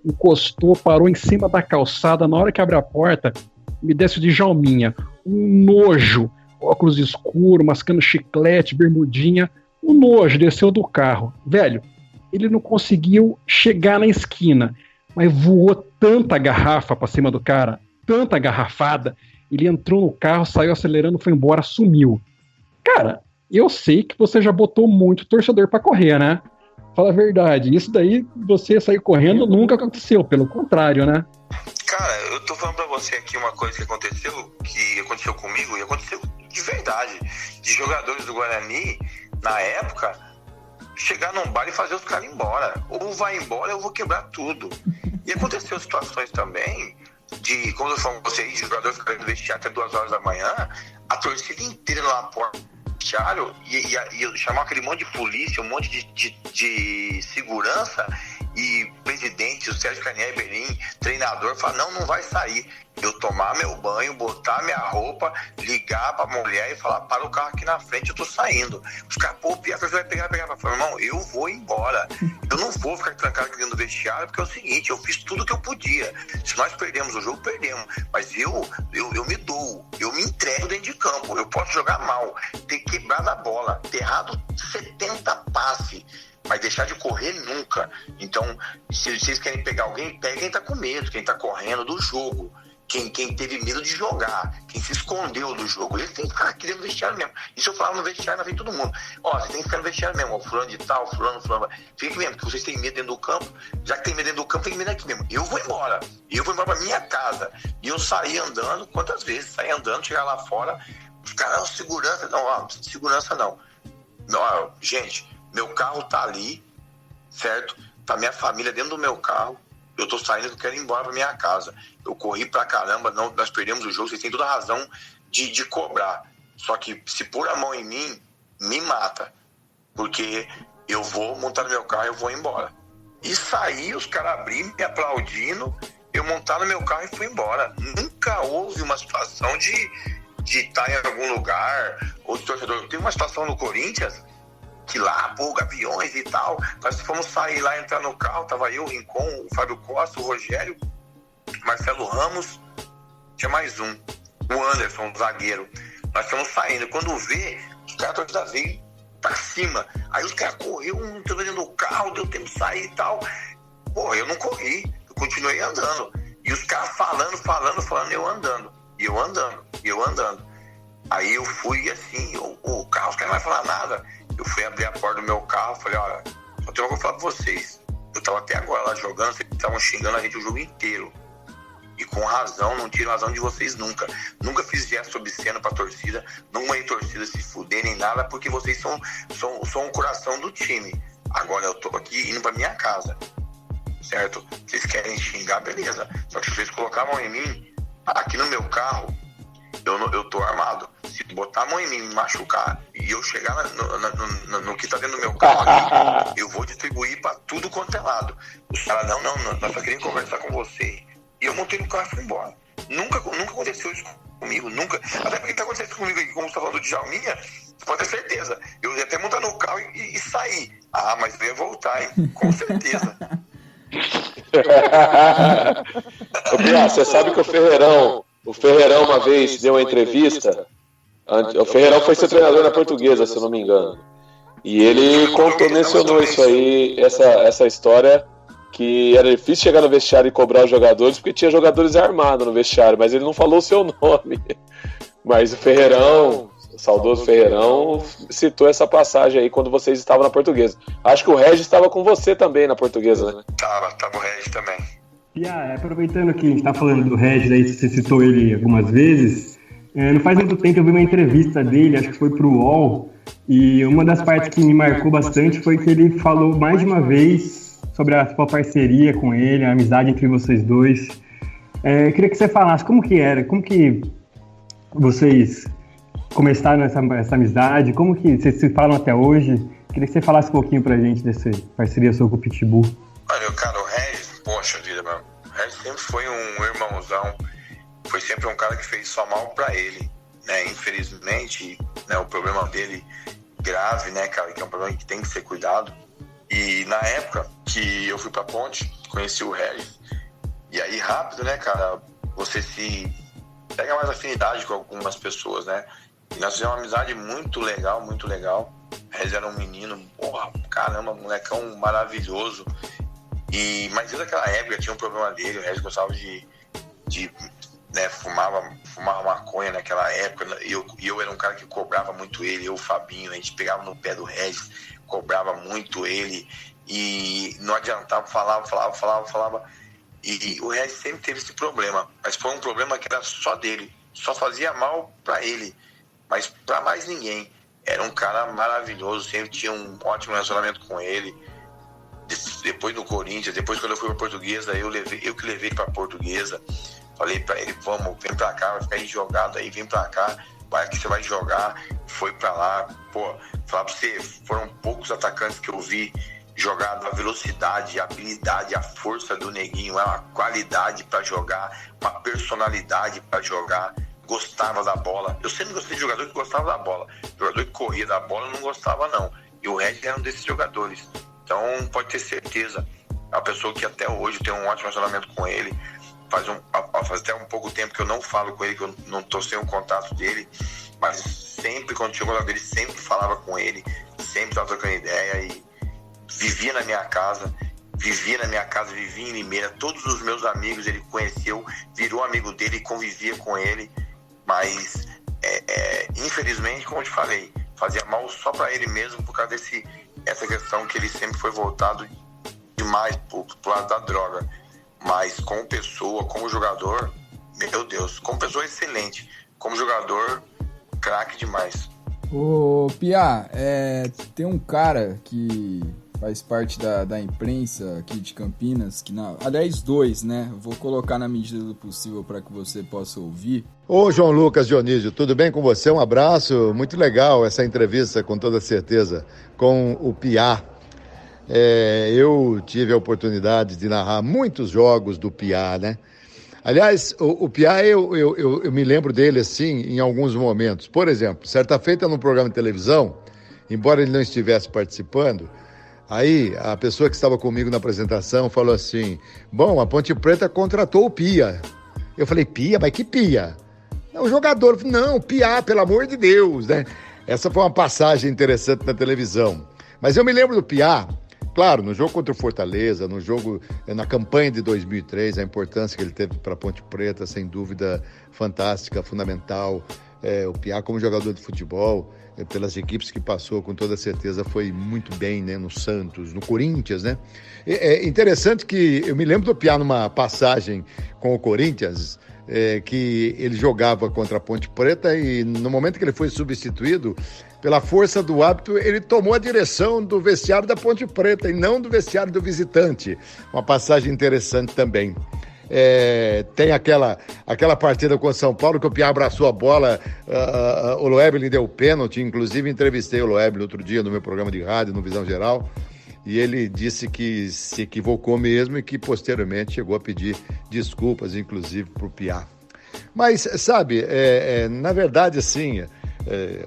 encostou, parou em cima da calçada. Na hora que abre a porta, me desce o Djalminha, um nojo, óculos escuros, mascando chiclete, bermudinha, um nojo, desceu do carro. Velho, ele não conseguiu chegar na esquina, mas voou tanta garrafa pra cima do cara, tanta garrafada. Ele entrou no carro, saiu acelerando, foi embora, sumiu. Cara, eu sei que você já botou muito torcedor pra correr, né? Fala a verdade, isso daí, você sair correndo nunca aconteceu, pelo contrário, né? Cara, eu tô falando pra você aqui uma coisa que aconteceu comigo, e aconteceu de verdade. De jogadores do Guarani, na época, chegar num bar e fazer os caras ir embora. Ou vai embora, eu vou quebrar tudo. E aconteceu situações também de, como eu falo pra você aí, de jogador ficar no vestiário até 2 horas da manhã, a torcida inteira lá na porta do vestiário e chamar aquele monte de polícia, um monte de segurança, e o presidente, o Sérgio Carnieri Berim, treinador, falar, não vai sair. Eu tomar meu banho, botar minha roupa, ligar pra mulher e falar, para o carro aqui na frente, eu tô saindo. Os caras, pô, Pia, você vai pegar. Eu falo, irmão, eu vou embora. Eu não vou ficar trancado aqui dentro do vestiário, porque é o seguinte, eu fiz tudo que eu podia. Se nós perdemos o jogo, perdemos. Mas eu me dou, eu me entrego dentro de campo. Eu posso jogar mal, ter quebrado a bola, ter errado 70 passes, mas deixar de correr nunca. Então, se vocês querem pegar alguém, pega quem tá com medo, quem tá correndo do jogo, quem teve medo de jogar, quem se escondeu do jogo. Ele tem que ficar aqui dentro do vestiário mesmo. Isso eu falava no vestiário, na frente de todo mundo. Você tem que ficar no vestiário mesmo, fulano de tal, fulano. Fica aqui mesmo, porque vocês têm medo dentro do campo. Já que tem medo dentro do campo, tem medo aqui mesmo. Eu vou embora pra minha casa. E eu saí andando, quantas vezes? Saí andando, chegar lá fora, os caras, segurança, segurança não. Gente, meu carro tá ali, certo? Tá minha família dentro do meu carro. Eu tô saindo, eu quero ir embora pra minha casa. Eu corri pra caramba, nós perdemos o jogo, vocês têm toda a razão de cobrar. Só que se pôr a mão em mim, me mata. Porque eu vou montar no meu carro e eu vou embora. E saí, os caras abrindo, me aplaudindo, eu montar no meu carro e fui embora. Nunca houve uma situação de estar em algum lugar, ou de torcedor. Teve uma situação no Corinthians, que lá, Gaviões e tal, nós fomos sair lá, entrar no carro, tava eu, o Rincon, o Fábio Costa, o Rogério, Marcelo Ramos, tinha mais um, o Anderson, o zagueiro. Nós estamos saindo, quando vê, os caras torcida veio pra cima, aí os caras correram, entrou dentro do carro, deu tempo de sair e tal. Eu não corri, eu continuei andando, e os caras falando, eu andando. Aí eu fui assim, o carro, os caras não vai falar nada. Eu fui abrir a porta do meu carro, falei, olha, só tenho uma coisa pra falar pra vocês. Eu tava até agora lá jogando, vocês estavam xingando a gente o jogo inteiro. E com razão, não tiro razão de vocês nunca. Nunca fiz gesto obsceno pra torcida, não mandei torcida se fuder nem nada, porque vocês são o coração do time. Agora eu tô aqui indo pra minha casa, certo? Vocês querem xingar, beleza. Só que se vocês colocar a mão em mim, aqui no meu carro, eu tô armado. Se botar a mão em mim, me machucar e eu chegar no que tá dentro do meu carro aqui, eu vou distribuir pra tudo quanto é lado. Os caras, não, nós só queremos conversar com você. E eu montei no carro e fui embora. Nunca aconteceu isso comigo, nunca. Até porque tá acontecendo comigo aqui, como você tá falando de Djalminha, você pode ter certeza. Eu ia até montar no carro e sair. Mas eu ia voltar, hein? Com certeza. Você sabe que o Ferreirão uma vez deu uma entrevista. O Ferreirão foi ser treinador na Portuguesa, se eu não me engano. E ele mencionou isso aí, essa história, que era difícil chegar no vestiário e cobrar os jogadores, porque tinha jogadores armados no vestiário, mas ele não falou o seu nome. Mas o Ferreirão, o saudoso Ferreirão, citou essa passagem aí quando vocês estavam na Portuguesa. Acho que o Regis estava com você também na Portuguesa, né? Tava o Regis também. E aproveitando que a gente está falando do Regis, aí você citou ele algumas vezes, não faz muito tempo eu vi uma entrevista dele, acho que foi para o UOL, e uma das partes que me marcou bastante foi que ele falou mais de uma vez sobre a sua parceria com ele, a amizade entre vocês dois. Eu queria que você falasse como que era, como que vocês começaram essa amizade, como que vocês se falam até hoje. Queria que você falasse um pouquinho pra gente dessa parceria sua com o Pitbull. Olha, cara, o Regis, poxa vida, mano, o Regis sempre foi um irmãozão, foi sempre um cara que fez só mal pra ele, né, infelizmente, né, o problema dele grave, né, cara, que é um problema que tem que ser cuidado. E na época que eu fui pra Ponte, conheci o Regis, e aí rápido, né, cara, você se pega mais afinidade com algumas pessoas, né, e nós fizemos uma amizade muito legal, muito legal. O Regis era um menino, porra, caramba, molecão maravilhoso. Mas desde aquela época tinha um problema dele, o Regis gostava de né, fumava maconha naquela época, e eu era um cara que cobrava muito ele, eu, o Fabinho, a gente pegava no pé do Regis, cobrava muito ele, e não adiantava, falava, e o Regis sempre teve esse problema, mas foi um problema que era só dele, só fazia mal pra ele, mas pra mais ninguém. Era um cara maravilhoso, sempre tinha um ótimo relacionamento com ele. Depois do Corinthians, depois quando eu fui pra Portuguesa, eu que levei pra Portuguesa. Falei pra ele, vem pra cá, vai ficar aí jogado aí, vem pra cá, vai que você vai jogar. Foi pra lá, falar pra você, foram poucos atacantes que eu vi jogar, a velocidade, a habilidade, a força do Neguinho, uma qualidade pra jogar, uma personalidade pra jogar, gostava da bola. Eu sempre gostei de jogador que gostava da bola. Jogador que corria da bola eu não gostava, não. E o Regis era um desses jogadores. Então pode ter certeza, a pessoa que até hoje tem um ótimo relacionamento com ele, faz até um pouco tempo que eu não falo com ele, que eu não tô sem o contato dele, mas sempre quando chegou lá dele, sempre falava com ele, sempre tava trocando ideia, e vivia na minha casa, vivia em Limeira, todos os meus amigos ele conheceu, virou amigo dele e convivia com ele, mas infelizmente, como eu te falei, fazia mal só para ele mesmo por causa essa questão que ele sempre foi voltado demais pro lado da droga, mas como pessoa, como jogador, meu Deus, como pessoa excelente, como jogador, craque demais. Ô Piá, tem um cara que faz parte da imprensa aqui de Campinas, aliás, dois, né? Vou colocar na medida do possível para que você possa ouvir. Ô João Lucas Dionísio, tudo bem com você? Um abraço, muito legal essa entrevista, com toda certeza, com o Piá. Eu tive a oportunidade de narrar muitos jogos do Piá, né? Aliás, o Piá, eu me lembro dele assim em alguns momentos. Por exemplo, certa feita num programa de televisão, embora ele não estivesse participando, aí a pessoa que estava comigo na apresentação falou assim, bom, a Ponte Preta contratou o Pia. Eu falei, Pia? Mas que Pia? O jogador, não, Piá, pelo amor de Deus, né? Essa foi uma passagem interessante na televisão. Mas eu me lembro do Piá, claro, no jogo contra o Fortaleza, no jogo, na campanha de 2003, a importância que ele teve para a Ponte Preta, sem dúvida, fantástica, fundamental. O Piá como jogador de futebol, pelas equipes que passou, com toda certeza foi muito bem, né? No Santos, no Corinthians, né? É interessante que eu me lembro do Piá numa passagem com o Corinthians, que ele jogava contra a Ponte Preta e no momento que ele foi substituído, pela força do hábito, ele tomou a direção do vestiário da Ponte Preta e não do vestiário do visitante. Uma passagem interessante também. Tem aquela partida com o São Paulo que o Piá abraçou a bola, o Loeblin deu pênalti, inclusive entrevistei o Loeblin outro dia no meu programa de rádio, no Visão Geral, e ele disse que se equivocou mesmo e que posteriormente chegou a pedir desculpas, inclusive, para o Piá. Mas, sabe, na verdade, assim,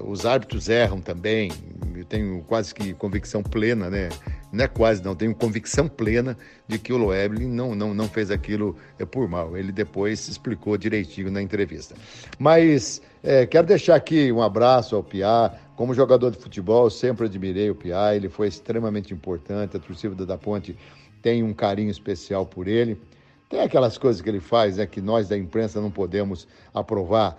os árbitros erram também. Eu tenho quase que convicção plena, né? Não é quase, não, tenho convicção plena de que o Loeblin não fez aquilo por mal. Ele depois explicou direitinho na entrevista. Mas quero deixar aqui um abraço ao Piá. Como jogador de futebol, sempre admirei o Piá, ele foi extremamente importante, a torcida da Ponte tem um carinho especial por ele. Tem aquelas coisas que ele faz, né, que nós da imprensa não podemos aprovar,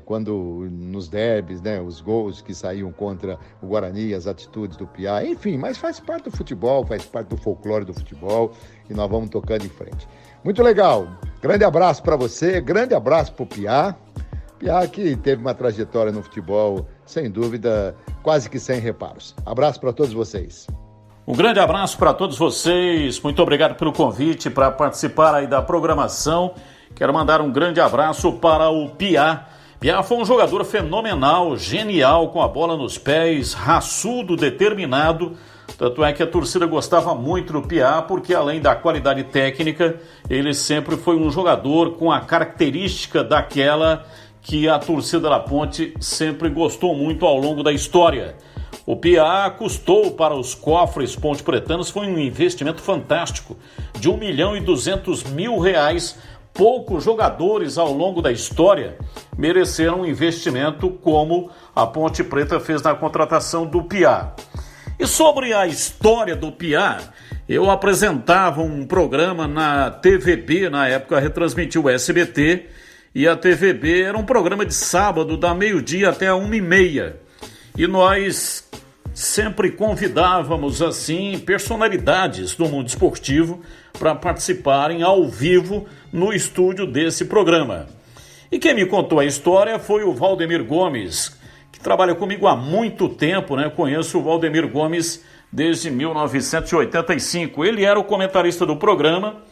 quando nos derbys, né, os gols que saíam contra o Guarani, as atitudes do Piá, enfim, mas faz parte do futebol, faz parte do folclore do futebol e nós vamos tocando em frente. Muito legal, grande abraço para você, grande abraço para o Piá. Piá que teve uma trajetória no futebol, sem dúvida, quase que sem reparos. Abraço para todos vocês. Um grande abraço para todos vocês, muito obrigado pelo convite para participar aí da programação. Quero mandar um grande abraço para o Piá. Piá foi um jogador fenomenal, genial, com a bola nos pés, raçudo, determinado. Tanto é que a torcida gostava muito do Piá, porque além da qualidade técnica, ele sempre foi um jogador com a característica daquela que a torcida da Ponte sempre gostou muito ao longo da história. O Piá custou para os cofres ponte-pretanos, foi um investimento fantástico, de R$1.200.000. Poucos jogadores ao longo da história mereceram um investimento como a Ponte Preta fez na contratação do Piá. E sobre a história do Piá, eu apresentava um programa na TVB, na época retransmitiu o SBT, e a TVB era um programa de sábado, da meio-dia até a 1h30. E nós sempre convidávamos, assim, personalidades do mundo esportivo para participarem ao vivo no estúdio desse programa. E quem me contou a história foi o Valdemir Gomes, que trabalha comigo há muito tempo, né? Conheço o Valdemir Gomes desde 1985. Ele era o comentarista do programa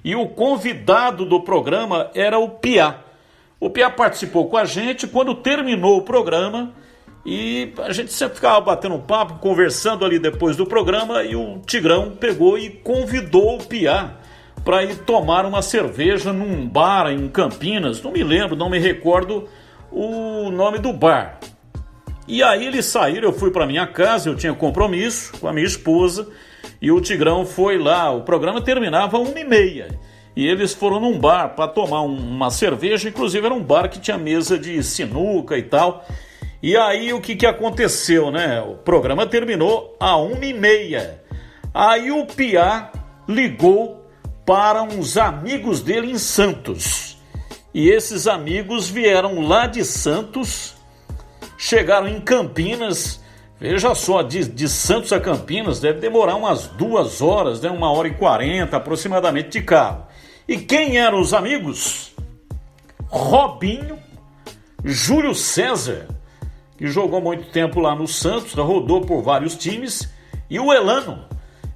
e o convidado do programa era o Piá. O Piá participou com a gente quando terminou o programa e a gente sempre ficava batendo um papo, conversando ali depois do programa, e o Tigrão pegou e convidou o Piá para ir tomar uma cerveja num bar em Campinas. Não me lembro, não me recordo o nome do bar. E aí eles saíram, eu fui para minha casa, eu tinha compromisso com a minha esposa, e o Tigrão foi lá. O programa terminava 1h30 e eles foram num bar para tomar uma cerveja. Inclusive era um bar que tinha mesa de sinuca e tal. E aí o que aconteceu, né? O programa terminou a 1h30. Aí o Piá ligou para uns amigos dele em Santos. E esses amigos vieram lá de Santos, chegaram em Campinas. Veja só, de Santos a Campinas deve demorar umas 2 horas, né? 1h40 aproximadamente de carro. E quem eram os amigos? Robinho, Júlio César, que jogou muito tempo lá no Santos, rodou por vários times, e o Elano.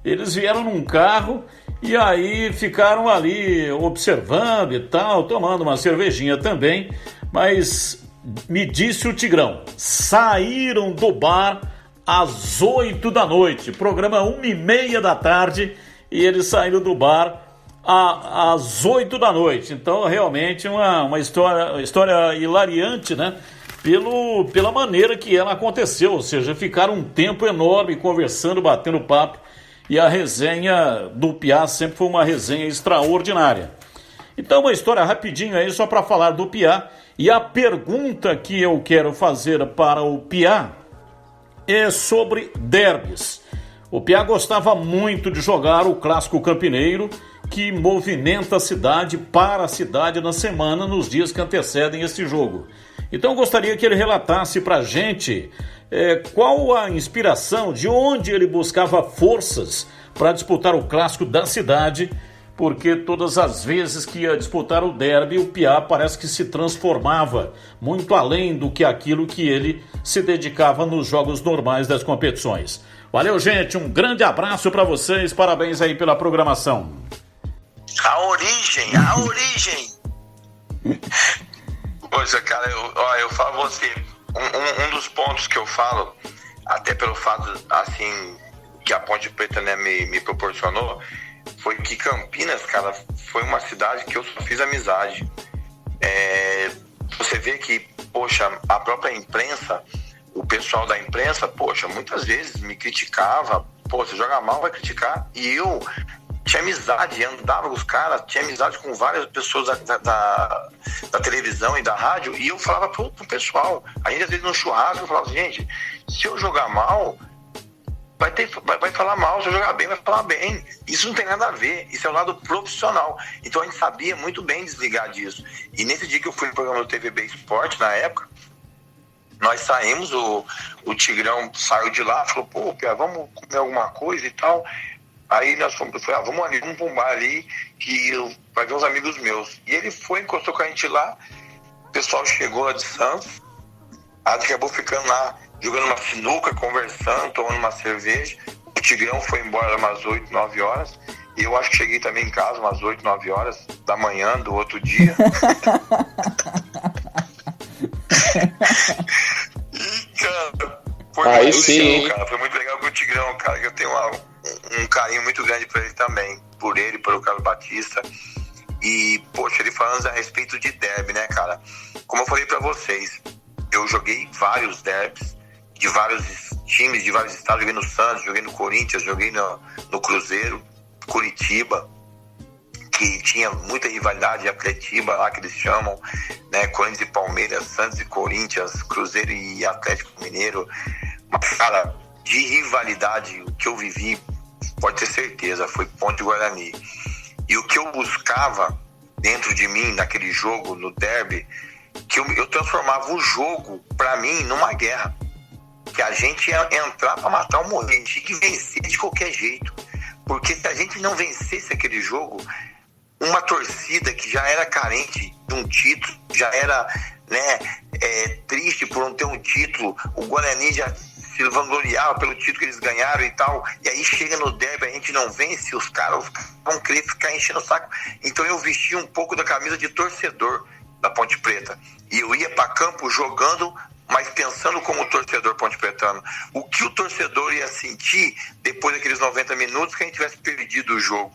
Eles vieram num carro e aí ficaram ali observando e tal, tomando uma cervejinha também, mas me disse o Tigrão, saíram do bar às 8 da noite, programa 1h30 da tarde, e eles saíram do bar às 8 da noite. Então realmente uma história hilariante, né? Pela maneira que ela aconteceu, ou seja, ficaram um tempo enorme conversando, batendo papo, e a resenha do Piá sempre foi uma resenha extraordinária. Então, uma história rapidinho aí, só para falar do Piá, e a pergunta que eu quero fazer para o Piá é sobre derbys. O Piá gostava muito de jogar o Clássico Campineiro, que movimenta a cidade, para a cidade na semana, nos dias que antecedem esse jogo. Então eu gostaria que ele relatasse para a gente qual a inspiração, de onde ele buscava forças para disputar o clássico da cidade, porque todas as vezes que ia disputar o derby, o Piá parece que se transformava muito além do que aquilo que ele se dedicava nos jogos normais das competições. Valeu, gente, um grande abraço para vocês, parabéns aí pela programação. A origem! Poxa, cara, eu falo a você, um dos pontos que eu falo, até pelo fato, assim, que a Ponte Preta, né, me proporcionou, foi que Campinas, cara, foi uma cidade que eu só fiz amizade. Você vê que, poxa, a própria imprensa, o pessoal da imprensa, poxa, muitas vezes me criticava, pô, você joga mal, vai criticar, e eu tinha amizade, andava com os caras, tinha amizade com várias pessoas da televisão e da rádio, e eu falava pro pessoal, a gente às vezes no churrasco, eu falava, gente, se eu jogar mal, vai falar mal, se eu jogar bem, vai falar bem. Isso não tem nada a ver, isso é o lado profissional. Então a gente sabia muito bem desligar disso. E nesse dia que eu fui no programa do TVB Esporte, na época, nós saímos, o Tigrão saiu de lá, falou, pô, Pia, vamos comer alguma coisa e tal. Aí nós fomos, vamos ali, vamos pra um bar ali, que vai ver uns amigos meus. E ele foi, encostou com a gente lá, o pessoal chegou lá de Santos, acabou ficando lá, jogando uma sinuca, conversando, tomando uma cerveja. O Tigrão foi embora umas 8, 9 horas. E eu acho que cheguei também em casa umas 8, 9 horas da manhã do outro dia. E, cara, foi aí sim, cara, foi muito legal com o Tigrão, cara, que eu tenho um carinho muito grande por ele também, por ele, pelo Carlos Batista. E, poxa, ele falando a respeito de derby, né, cara? Como eu falei pra vocês, eu joguei vários derbys de vários times, de vários estados. Joguei no Santos, joguei no Corinthians, joguei no Cruzeiro, Curitiba, que tinha muita rivalidade, Atletiba lá que eles chamam, né? Corinthians e Palmeiras, Santos e Corinthians, Cruzeiro e Atlético Mineiro. Mas, cara, de rivalidade, o que eu vivi, pode ter certeza, foi Ponte Guarani. E o que eu buscava dentro de mim, naquele jogo, no derby, que eu transformava o jogo, pra mim, numa guerra. Que a gente ia entrar pra matar ou morrer, a gente tinha que vencer de qualquer jeito. Porque se a gente não vencesse aquele jogo, uma torcida que já era carente de um título, já era, né, triste por não ter um título, o Guarani já se vangloriava pelo título que eles ganharam e tal, e aí chega no derby, a gente não vence, os caras vão querer ficar enchendo o saco. Então eu vesti um pouco da camisa de torcedor da Ponte Preta, e eu ia para campo jogando, mas pensando como torcedor ponte-pretano. O que o torcedor ia sentir depois daqueles 90 minutos que a gente tivesse perdido o jogo?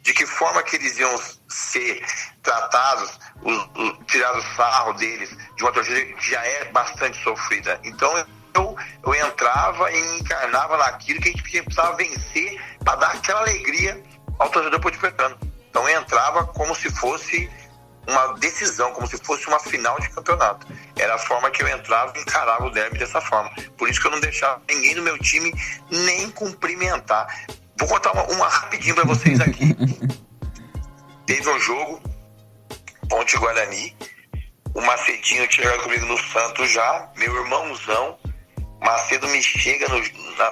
De que forma que eles iam ser tratados, tirar o sarro deles, de uma torcida que já é bastante sofrida. Então eu entrava e encarnava naquilo que a gente precisava vencer para dar aquela alegria ao torcedor ponte-pretano. Então eu entrava como se fosse uma decisão, como se fosse uma final de campeonato. Era a forma que eu entrava e encarava o derby dessa forma. Por isso que eu não deixava ninguém do meu time nem cumprimentar. Vou contar uma rapidinho para vocês aqui. Teve um jogo, Ponte Guarani, o Macedinho tinha jogado comigo no Santos já, meu irmãozão, Macedo me chega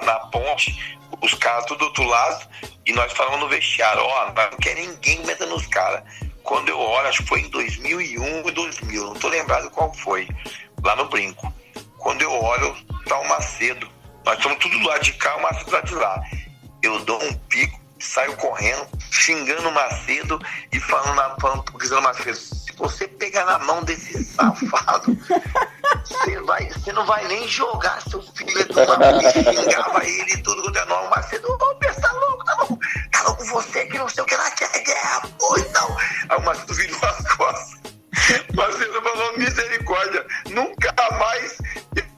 na ponte, os caras tudo do outro lado, e nós falamos no vestiário, não quer ninguém metendo nos caras. Quando eu olho, acho que foi em 2001 ou 2000, não tô lembrado qual foi, lá no Brinco. Quando eu olho, tá o Macedo, nós estamos tudo do lado de cá, o Macedo lá de lá. Eu dou um pico, saio correndo, xingando o Macedo e falando pro Macedo, se você pegar na mão desse safado, você não vai nem jogar, seu filho de uma mãe. Xingava ele e tudo, o Macedo, tá louco você que não sei o que lá quer guerra, pô, então. Aí o Macedo virou as costas. Macedo falou, misericórdia, nunca mais,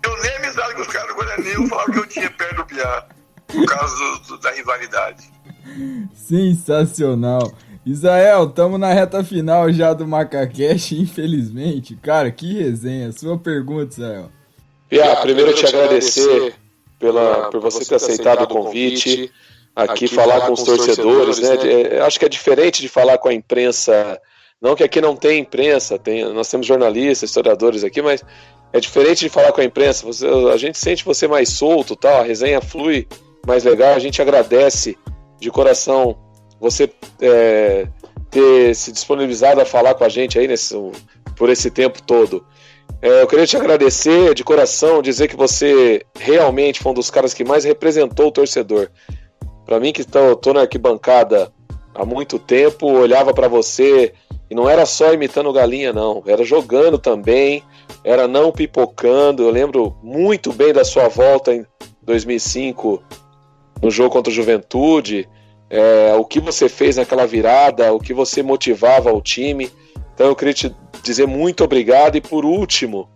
eu nem amizade com os caras do Guarani, eu falava que eu tinha perto do Piá. Por causa da rivalidade. Sensacional. Israel, estamos na reta final já do Macacast, infelizmente. Cara, que resenha. Sua pergunta, Israel. Pia, primeiro te agradecer por você ter aceitado o convite, aqui falar com os torcedores, né? Acho que é diferente de falar com a imprensa. Não que aqui não tem imprensa, nós temos jornalistas, historiadores aqui, mas é diferente de falar com a imprensa. A gente sente você mais solto, tal, a resenha flui mais legal. A gente agradece de coração você ter se disponibilizado a falar com a gente aí por esse tempo todo. Eu queria te agradecer de coração, dizer que você realmente foi um dos caras que mais representou o torcedor. Para mim, que tô na arquibancada há muito tempo, olhava para você e não era só imitando o Galinha, não. Era jogando também, era não pipocando. Eu lembro muito bem da sua volta em 2005 no jogo contra o Juventude, o que você fez naquela virada, o que você motivava o time. Então eu queria te dizer muito obrigado. E por último,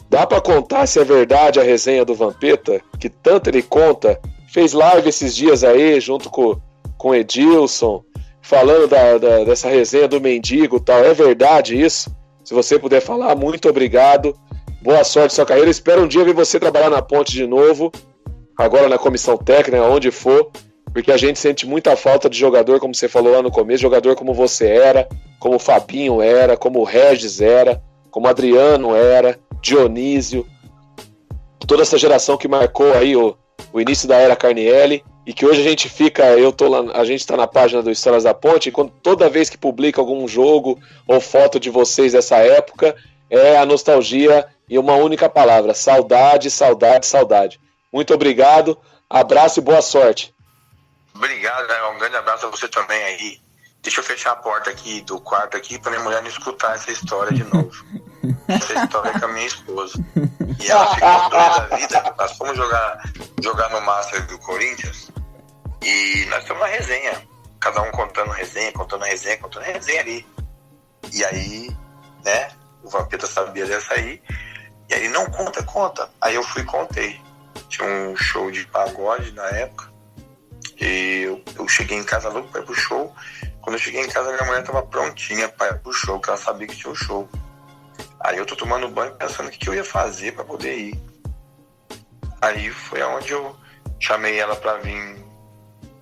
dá para contar se é verdade a resenha do Vampeta, que tanto ele conta, fez live esses dias aí junto com o Edilson, falando dessa resenha do Mendigo e tal. É verdade isso? Se você puder falar, muito obrigado, boa sorte na sua carreira. Espero um dia ver você trabalhar na Ponte de novo, agora na comissão técnica, onde for, porque a gente sente muita falta de jogador, como você falou lá no começo, jogador como você era, como o Fabinho era, como o Regis era, como o Adriano era, Dionísio, toda essa geração que marcou aí o início da era Carnielli, e que hoje a gente a gente está na página do Histórias da Ponte, e toda vez que publica algum jogo ou foto de vocês dessa época, é a nostalgia e uma única palavra: saudade, saudade, saudade. Muito obrigado, abraço e boa sorte. Obrigado, um grande abraço a você também aí. Deixa eu fechar a porta aqui do quarto aqui para minha mulher não escutar essa história de novo. Essa história é com a minha esposa. E ela ficou doida da vida. Nós fomos jogar no Master do Corinthians e nós estamos na resenha. Cada um contando resenha ali. E aí, né, o Vampeta sabia dessa aí. E aí, não conta. Aí eu fui e contei. Tinha um show de pagode na época. E eu cheguei em casa louco pra ir pro show. Quando eu cheguei em casa, minha mulher tava prontinha pra ir pro show, porque ela sabia que tinha um show. Aí eu tô tomando banho pensando o que eu ia fazer pra poder ir. Aí foi aonde eu chamei ela pra vir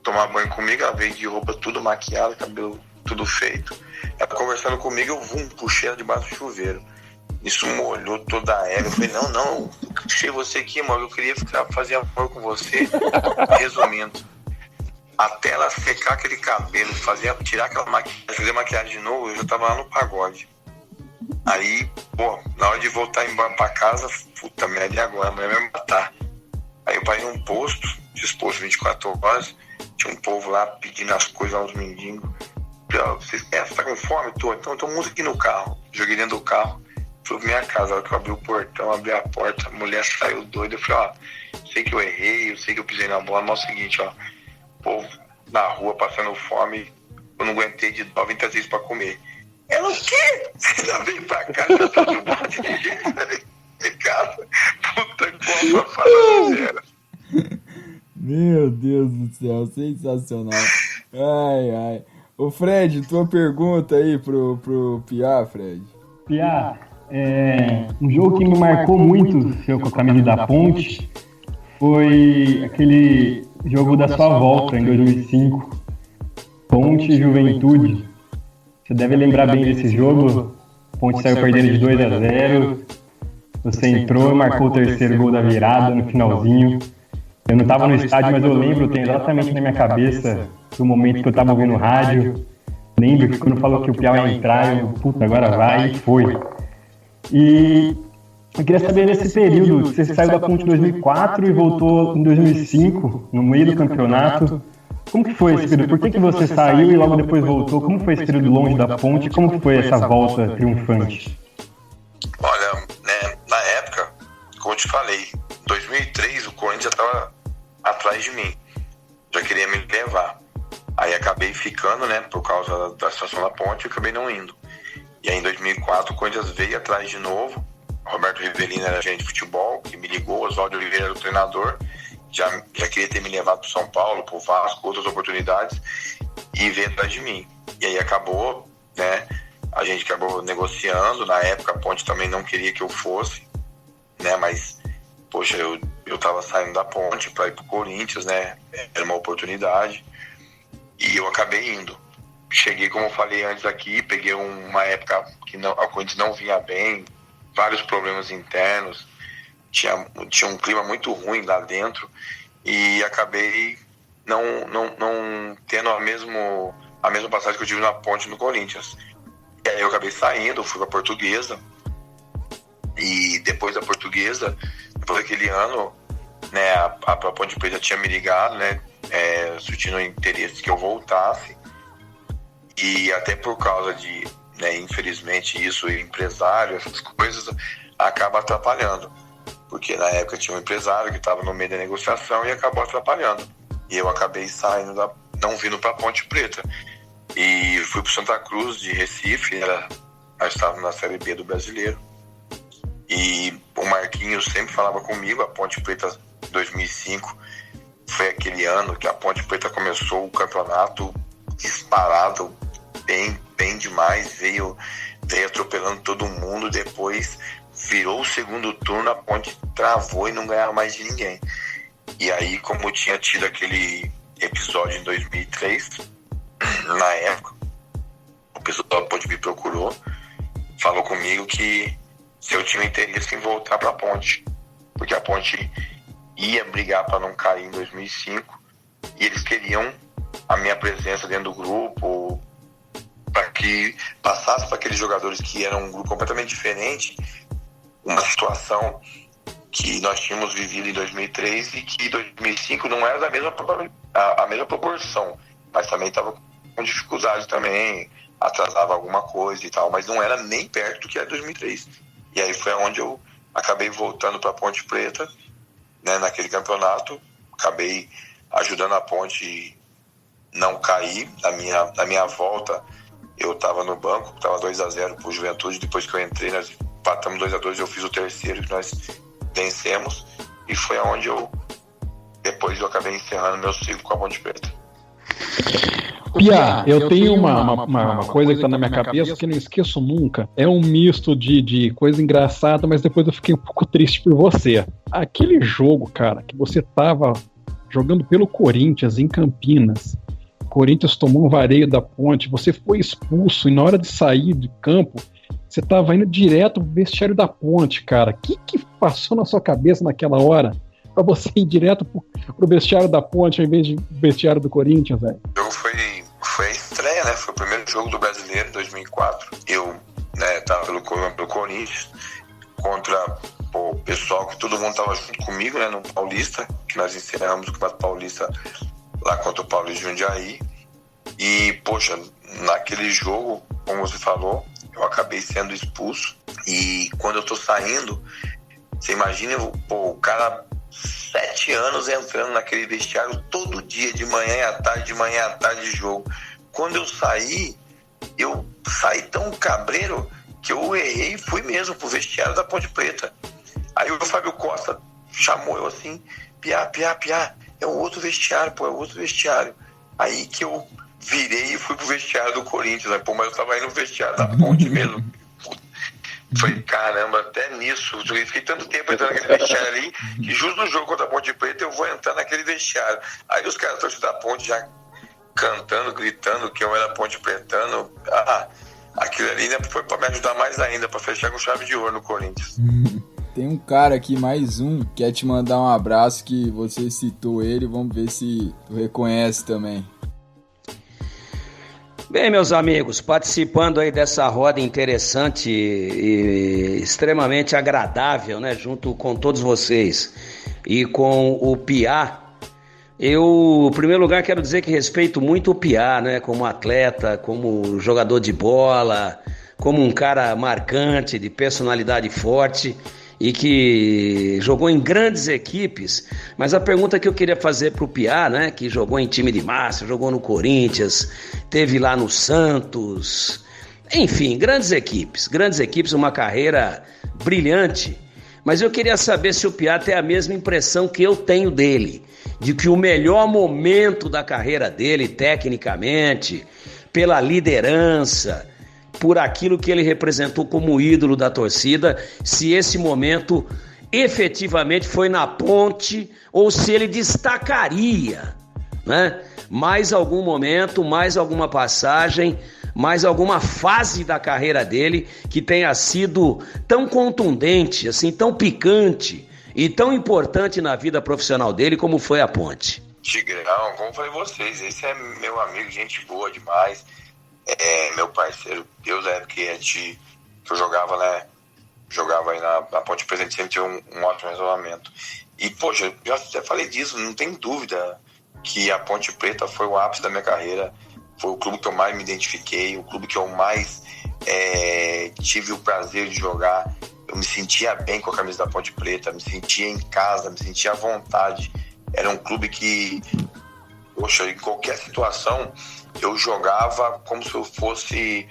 tomar banho comigo. Ela veio de roupa tudo maquiada, cabelo tudo feito. Ela conversando comigo, eu puxei ela debaixo do chuveiro. Isso molhou toda a égua. Eu falei, não, eu puxei você aqui, amor, eu queria fazer amor com você. Resumindo, até ela secar aquele cabelo, tirar aquela maquiagem, fazer maquiagem de novo, eu já tava lá no pagode. Aí, na hora de voltar embora pra casa, puta merda, e agora? A mulher vai me matar. Aí eu parei num posto, fiz posto 24 horas, tinha um povo lá pedindo as coisas aos mendigos. Falei, vocês tá com fome? Tô. Então monta aqui no carro. Joguei dentro do carro, fui pra minha casa. A hora que eu abri o portão, abri a porta, a mulher saiu doida. Eu falei, sei que eu errei, eu sei que eu pisei na bola, mas é o seguinte, povo na rua passando fome, eu não aguentei de dó, vim trazer isso pra comer. Ela, o quê? Você já veio pra cá, já tá de um monte de gente de casa. Puta que pra falar zero. Meu Deus do céu, sensacional. Ai. Ô Fred, tua pergunta aí pro Piá, Fred. Piá, um jogo que me marcou muito, seu com a camisa da Ponte, foi aquele jogo da sua volta em 2005, Ponte e Juventude. Você deve lembrar bem desse jogo. A Ponte saiu perdendo de 2-0. Você entrou e marcou o terceiro gol da virada no finalzinho. Eu não estava no estádio, mas eu lembro, tenho exatamente na minha cabeça o momento que eu estava ouvindo o rádio. Lembro que quando falou que o Piau ia entrar, eu, agora vai, e foi. E eu queria saber nesse período, você saiu da Ponte em 2004 e voltou em 2005, no meio do campeonato. Como que foi esse período? Por que você saiu e logo depois voltou? Como foi esse período longe da Ponte? Como que foi essa volta triunfante? Olha, na época, como eu te falei, em 2003 o Corinthians já estava atrás de mim. Já queria me levar. Aí acabei ficando, por causa da situação da Ponte, eu acabei não indo. E aí em 2004 o Corinthians veio atrás de novo. Roberto Rivelino era gerente de futebol, que me ligou, Oswaldo Oliveira era o treinador. Já queria ter me levado para São Paulo, para o Vasco, outras oportunidades, e veio atrás de mim. E aí acabou, a gente acabou negociando. Na época a Ponte também não queria que eu fosse, mas, poxa, eu tava saindo da Ponte para ir pro Corinthians, era uma oportunidade, e eu acabei indo. Cheguei, como eu falei antes aqui, peguei uma época que a Corinthians não vinha bem, vários problemas internos, tinha um clima muito ruim lá dentro, e acabei não tendo a mesma passagem que eu tive na Ponte no Corinthians. E aí eu acabei saindo, fui pra Portuguesa, e depois da Portuguesa, depois daquele ano, a Ponte Preta tinha me ligado, surtindo interesse que eu voltasse, e até por causa de, infelizmente isso, empresário, essas coisas, acaba atrapalhando. Porque na época tinha um empresário que estava no meio da negociação e acabou atrapalhando. E eu acabei saindo, não vindo para Ponte Preta. E fui para Santa Cruz de Recife, nós estávamos na Série B do Brasileiro. E o Marquinhos sempre falava comigo, a Ponte Preta 2005 foi aquele ano que a Ponte Preta começou o campeonato disparado, bem demais, veio atropelando todo mundo, depois virou o segundo turno, a Ponte travou e não ganhava mais de ninguém. E aí, como tinha tido aquele episódio em 2003, na época, o pessoal da Ponte me procurou, falou comigo que se eu tinha interesse em voltar para a Ponte, porque a Ponte ia brigar para não cair em 2005, e eles queriam a minha presença dentro do grupo, para que passasse para aqueles jogadores que eram um grupo completamente diferente, uma situação que nós tínhamos vivido em 2003 e que em 2005 não era a mesma proporção, mas também estava com dificuldade também, atrasava alguma coisa e tal, mas não era nem perto do que era 2003. E aí foi onde eu acabei voltando para a Ponte Preta, naquele campeonato, acabei ajudando a Ponte não cair. Na minha volta, eu estava no banco, estava 2-0 para o Juventude, depois que eu entrei, nós empatamos 2-2, eu fiz o terceiro que nós vencemos, e foi onde depois eu acabei encerrando meu ciclo com a Ponte Preta. Piá, eu tenho uma coisa que tá na minha cabeça que eu não esqueço nunca. É um misto de coisa engraçada, mas depois eu fiquei um pouco triste por você. Aquele jogo, cara, que você tava jogando pelo Corinthians em Campinas, Corinthians tomou um vareio da Ponte, você foi expulso e na hora de sair de campo, você estava indo direto pro vestiário da Ponte, cara. O que passou na sua cabeça naquela hora para você ir direto pro vestiário da Ponte ao invés de vestiário do Corinthians, velho? O jogo foi a estreia, né? Foi o primeiro jogo do Brasileiro, 2004. Eu tava pelo Corinthians contra o pessoal que todo mundo tava junto comigo, né? No Paulista, que nós encerramos o Campeonato Paulista lá contra o Paulista de Jundiaí. E, poxa, naquele jogo, como você falou, eu acabei sendo expulso. E quando eu tô saindo, você imagina, o cara 7 anos entrando naquele vestiário todo dia, de manhã e à tarde de jogo. Quando eu saí tão cabreiro que eu errei e fui mesmo pro vestiário da Ponte Preta. Aí o Fábio Costa chamou eu assim, Piá, é o outro vestiário, é o outro vestiário. Aí que eu virei e fui pro vestiário do Corinthians, né? Mas eu tava indo no vestiário da Ponte mesmo. Falei, caramba, até nisso, eu fiquei tanto tempo entrando naquele vestiário ali, que justo no jogo contra a Ponte Preta eu vou entrar naquele vestiário. Aí os caras da Ponte já cantando, gritando que eu era Ponte Pretano. Aquilo ali, né, foi pra me ajudar mais ainda, pra fechar com chave de ouro no Corinthians. Tem um cara aqui, mais um, que quer te mandar um abraço, que você citou ele, vamos ver se tu reconhece também. Bem, meus amigos, participando aí dessa roda interessante e extremamente agradável, né, junto com todos vocês e com o Piá, eu, em primeiro lugar, quero dizer que respeito muito o Piá, né, como atleta, como jogador de bola, como um cara marcante, de personalidade forte e que jogou em grandes equipes. Mas a pergunta que eu queria fazer para o Piá, né, que jogou em time de massa, jogou no Corinthians, teve lá no Santos, enfim, grandes equipes, uma carreira brilhante. Mas eu queria saber se o Piá tem a mesma impressão que eu tenho dele, de que o melhor momento da carreira dele, tecnicamente, pela liderança, por aquilo que ele representou como ídolo da torcida, se esse momento efetivamente foi na Ponte ou se ele destacaria, né? Mais algum momento, mais alguma passagem, mais alguma fase da carreira dele que tenha sido tão contundente, assim, tão picante e tão importante na vida profissional dele como foi a Ponte. Tigrão, como eu falei vocês, esse é meu amigo, gente boa demais, meu parceiro, Deus, da época que eu jogava, né, aí na Ponte Preta, a gente sempre tinha um ótimo resolvimento. E, poxa, já falei disso, não tem dúvida que a Ponte Preta foi o ápice da minha carreira, foi o clube que eu mais me identifiquei, o clube que eu mais tive o prazer de jogar. Eu me sentia bem com a camisa da Ponte Preta, me sentia em casa, me sentia à vontade. Era um clube que, poxa, em qualquer situação eu jogava como se eu fosse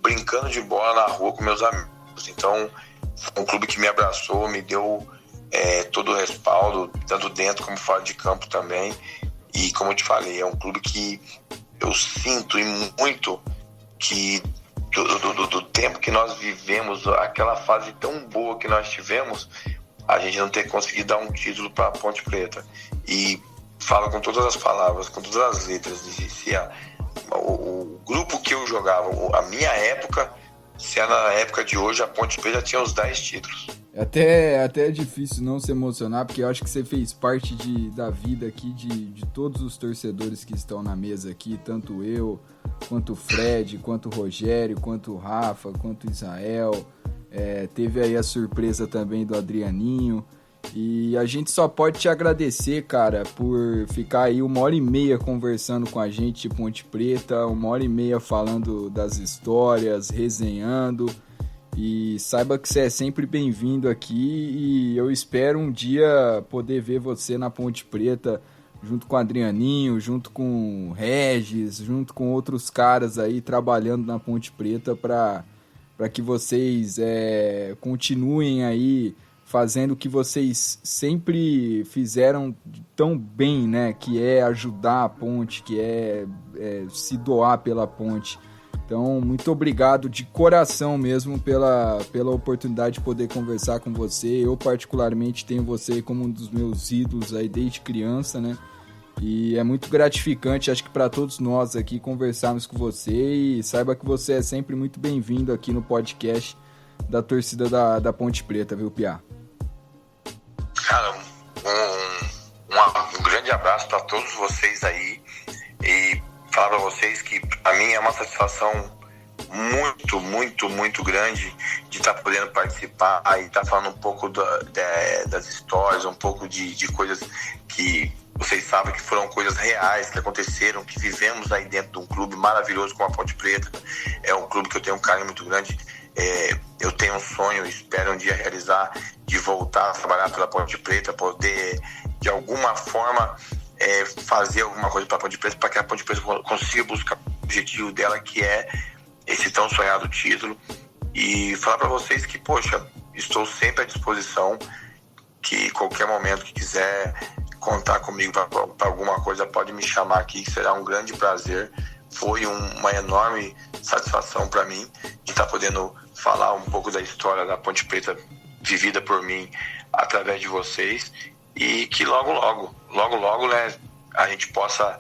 brincando de bola na rua com meus amigos. Então, foi um clube que me abraçou, me deu todo o respaldo, tanto dentro como fora de campo também. E como eu te falei, é um clube que eu sinto e muito que do tempo que nós vivemos, aquela fase tão boa que nós tivemos, a gente não ter conseguido dar um título para a Ponte Preta. E falo com todas as palavras, com todas as letras, o grupo que eu jogava, a minha época, se é na época de hoje, a Ponte Preta tinha os 10 títulos. Até é difícil não se emocionar, porque eu acho que você fez parte da vida aqui de todos os torcedores que estão na mesa aqui, tanto eu, quanto o Fred, quanto o Rogério, quanto o Rafa, quanto o Israel. Teve aí a surpresa também do Adrianinho. E a gente só pode te agradecer, cara, por ficar aí 1h30 conversando com a gente de Ponte Preta, 1h30 falando das histórias, resenhando. E saiba que você é sempre bem-vindo aqui e eu espero um dia poder ver você na Ponte Preta junto com o Adrianinho, junto com o Regis, junto com outros caras aí trabalhando na Ponte Preta para que vocês continuem aí fazendo o que vocês sempre fizeram tão bem, né? Que é ajudar a Ponte, que é se doar pela Ponte. Então, muito obrigado de coração mesmo pela oportunidade de poder conversar com você. Eu, particularmente, tenho você como um dos meus ídolos aí desde criança, né? E é muito gratificante, acho que para todos nós aqui, conversarmos com você, e saiba que você é sempre muito bem-vindo aqui no podcast da torcida da Ponte Preta, viu, Piá? Cara, um grande abraço para todos vocês aí, e falar para vocês que para mim é uma satisfação muito, muito, muito grande de estar podendo participar e estar falando um pouco das histórias, um pouco de coisas que vocês sabem que foram coisas reais, que aconteceram, que vivemos aí dentro de um clube maravilhoso como a Ponte Preta. É um clube que eu tenho um carinho muito grande. Eu tenho um sonho, espero um dia realizar, de voltar a trabalhar pela Ponte Preta, poder de alguma forma fazer alguma coisa para a Ponte Preta, para que a Ponte Preta consiga buscar o objetivo dela, que é esse tão sonhado título. E falar para vocês que, poxa, estou sempre à disposição, que qualquer momento que quiser contar comigo para alguma coisa, pode me chamar aqui, que será um grande prazer. Foi uma enorme satisfação para mim de estar podendo falar um pouco da história da Ponte Preta vivida por mim através de vocês, e que logo, né, a gente possa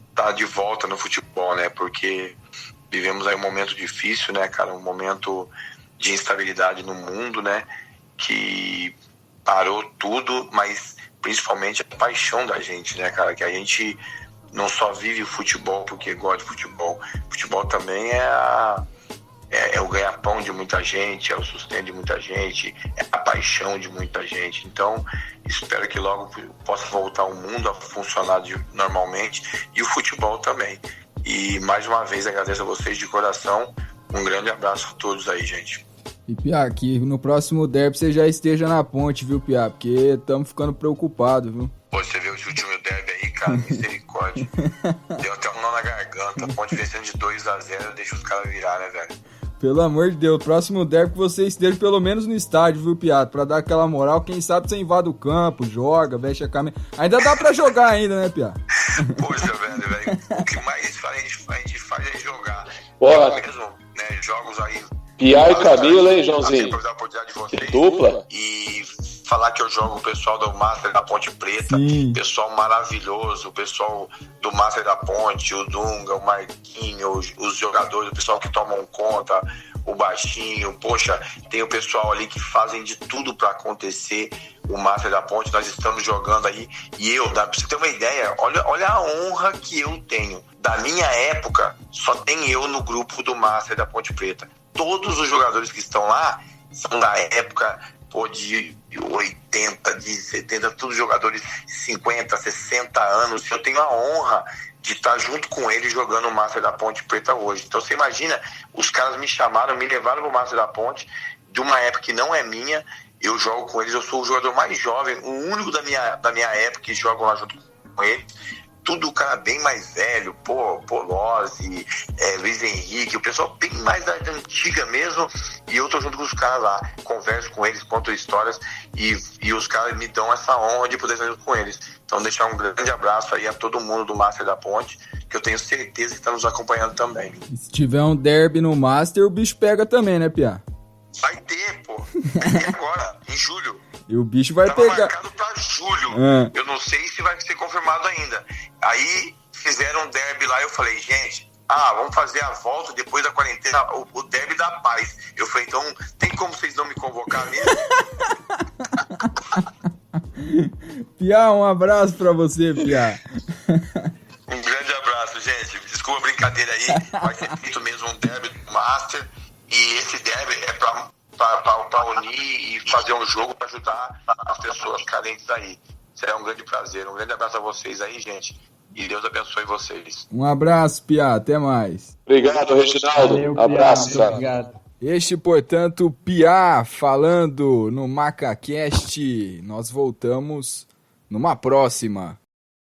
estar de volta no futebol, né, porque vivemos aí um momento difícil, né, cara, um momento de instabilidade no mundo, né, que parou tudo, mas principalmente a paixão da gente, né, cara, que a gente não só vive o futebol porque gosta de futebol. Futebol também é o ganha-pão de muita gente, é o sustento de muita gente, é a paixão de muita gente. Então, espero que logo possa voltar o mundo a funcionar normalmente, e o futebol também. E mais uma vez agradeço a vocês de coração. Um grande abraço a todos aí, gente. E Piá, que no próximo derby você já esteja na Ponte, viu, Piá? Porque estamos ficando preocupados, viu? Pô, você viu o último derby aí, cara, misericórdia. Deu até um nó na garganta. A Ponte vencendo de 2-0, deixa os caras virar, né, velho? Pelo amor de Deus, próximo derby que você esteja pelo menos no estádio, viu, Piá? Pra dar aquela moral, quem sabe você invade o campo, joga, veste a camisa. Ainda dá pra jogar ainda, né, Piá? Poxa, velho, o que mais a gente faz é jogar. Bora. Mesmo, né, jogos aí. Piá e Camila, hein, Joãozinho? Aproveitar a oportunidade de vocês. Dupla. E falar que eu jogo o pessoal do Master da Ponte Preta, pessoal maravilhoso, o pessoal do Master da Ponte, o Dunga, o Marquinho, os jogadores, o pessoal que tomam conta, o Baixinho, poxa, tem o pessoal ali que fazem de tudo para acontecer o Master da Ponte. Nós estamos jogando aí, e pra você ter uma ideia, olha a honra que eu tenho. Da minha época, só tem eu no grupo do Master da Ponte Preta. Todos os jogadores que estão lá são da época, de 80, de 70, todos jogadores 50, 60 anos. Eu tenho a honra de estar junto com eles jogando o Master da Ponte Preta hoje. Então você imagina, os caras me chamaram, me levaram pro Master da Ponte, de uma época que não é minha. Eu jogo com eles, eu sou o jogador mais jovem, o único da minha época que jogam lá junto com eles. Tudo o cara bem mais velho, Polozzi, Luiz Henrique, o pessoal bem mais da antiga mesmo, e eu tô junto com os caras lá, converso com eles, conto histórias, e os caras me dão essa honra de poder estar junto com eles. Então deixar um grande abraço aí a todo mundo do Master da Ponte, que eu tenho certeza que está nos acompanhando também. E se tiver um derby no Master, o bicho pega também, né, Piá? Vai ter, pô. Vai ter agora, em julho. E o bicho vai Tava pegar. marcado pra julho. Eu não sei se vai ser confirmado ainda. Aí fizeram um derby lá, eu falei, gente, vamos fazer a volta depois da quarentena, o derby da paz. Eu falei, então, tem como vocês não me convocar mesmo? Piá, um abraço pra você, Piá. Um grande abraço, gente. Desculpa a brincadeira aí. Vai ser feito mesmo um derby do Master. E esse derby é pra unir e fazer um jogo para ajudar as pessoas carentes aí. Será um grande prazer. Um grande abraço a vocês aí, gente. E Deus abençoe vocês. Um abraço, Piá. Até mais. Obrigado, Reginaldo. Valeu, Abraço, Piá, cara. obrigado. Este, portanto, Piá falando no MacaCast. Nós voltamos numa próxima.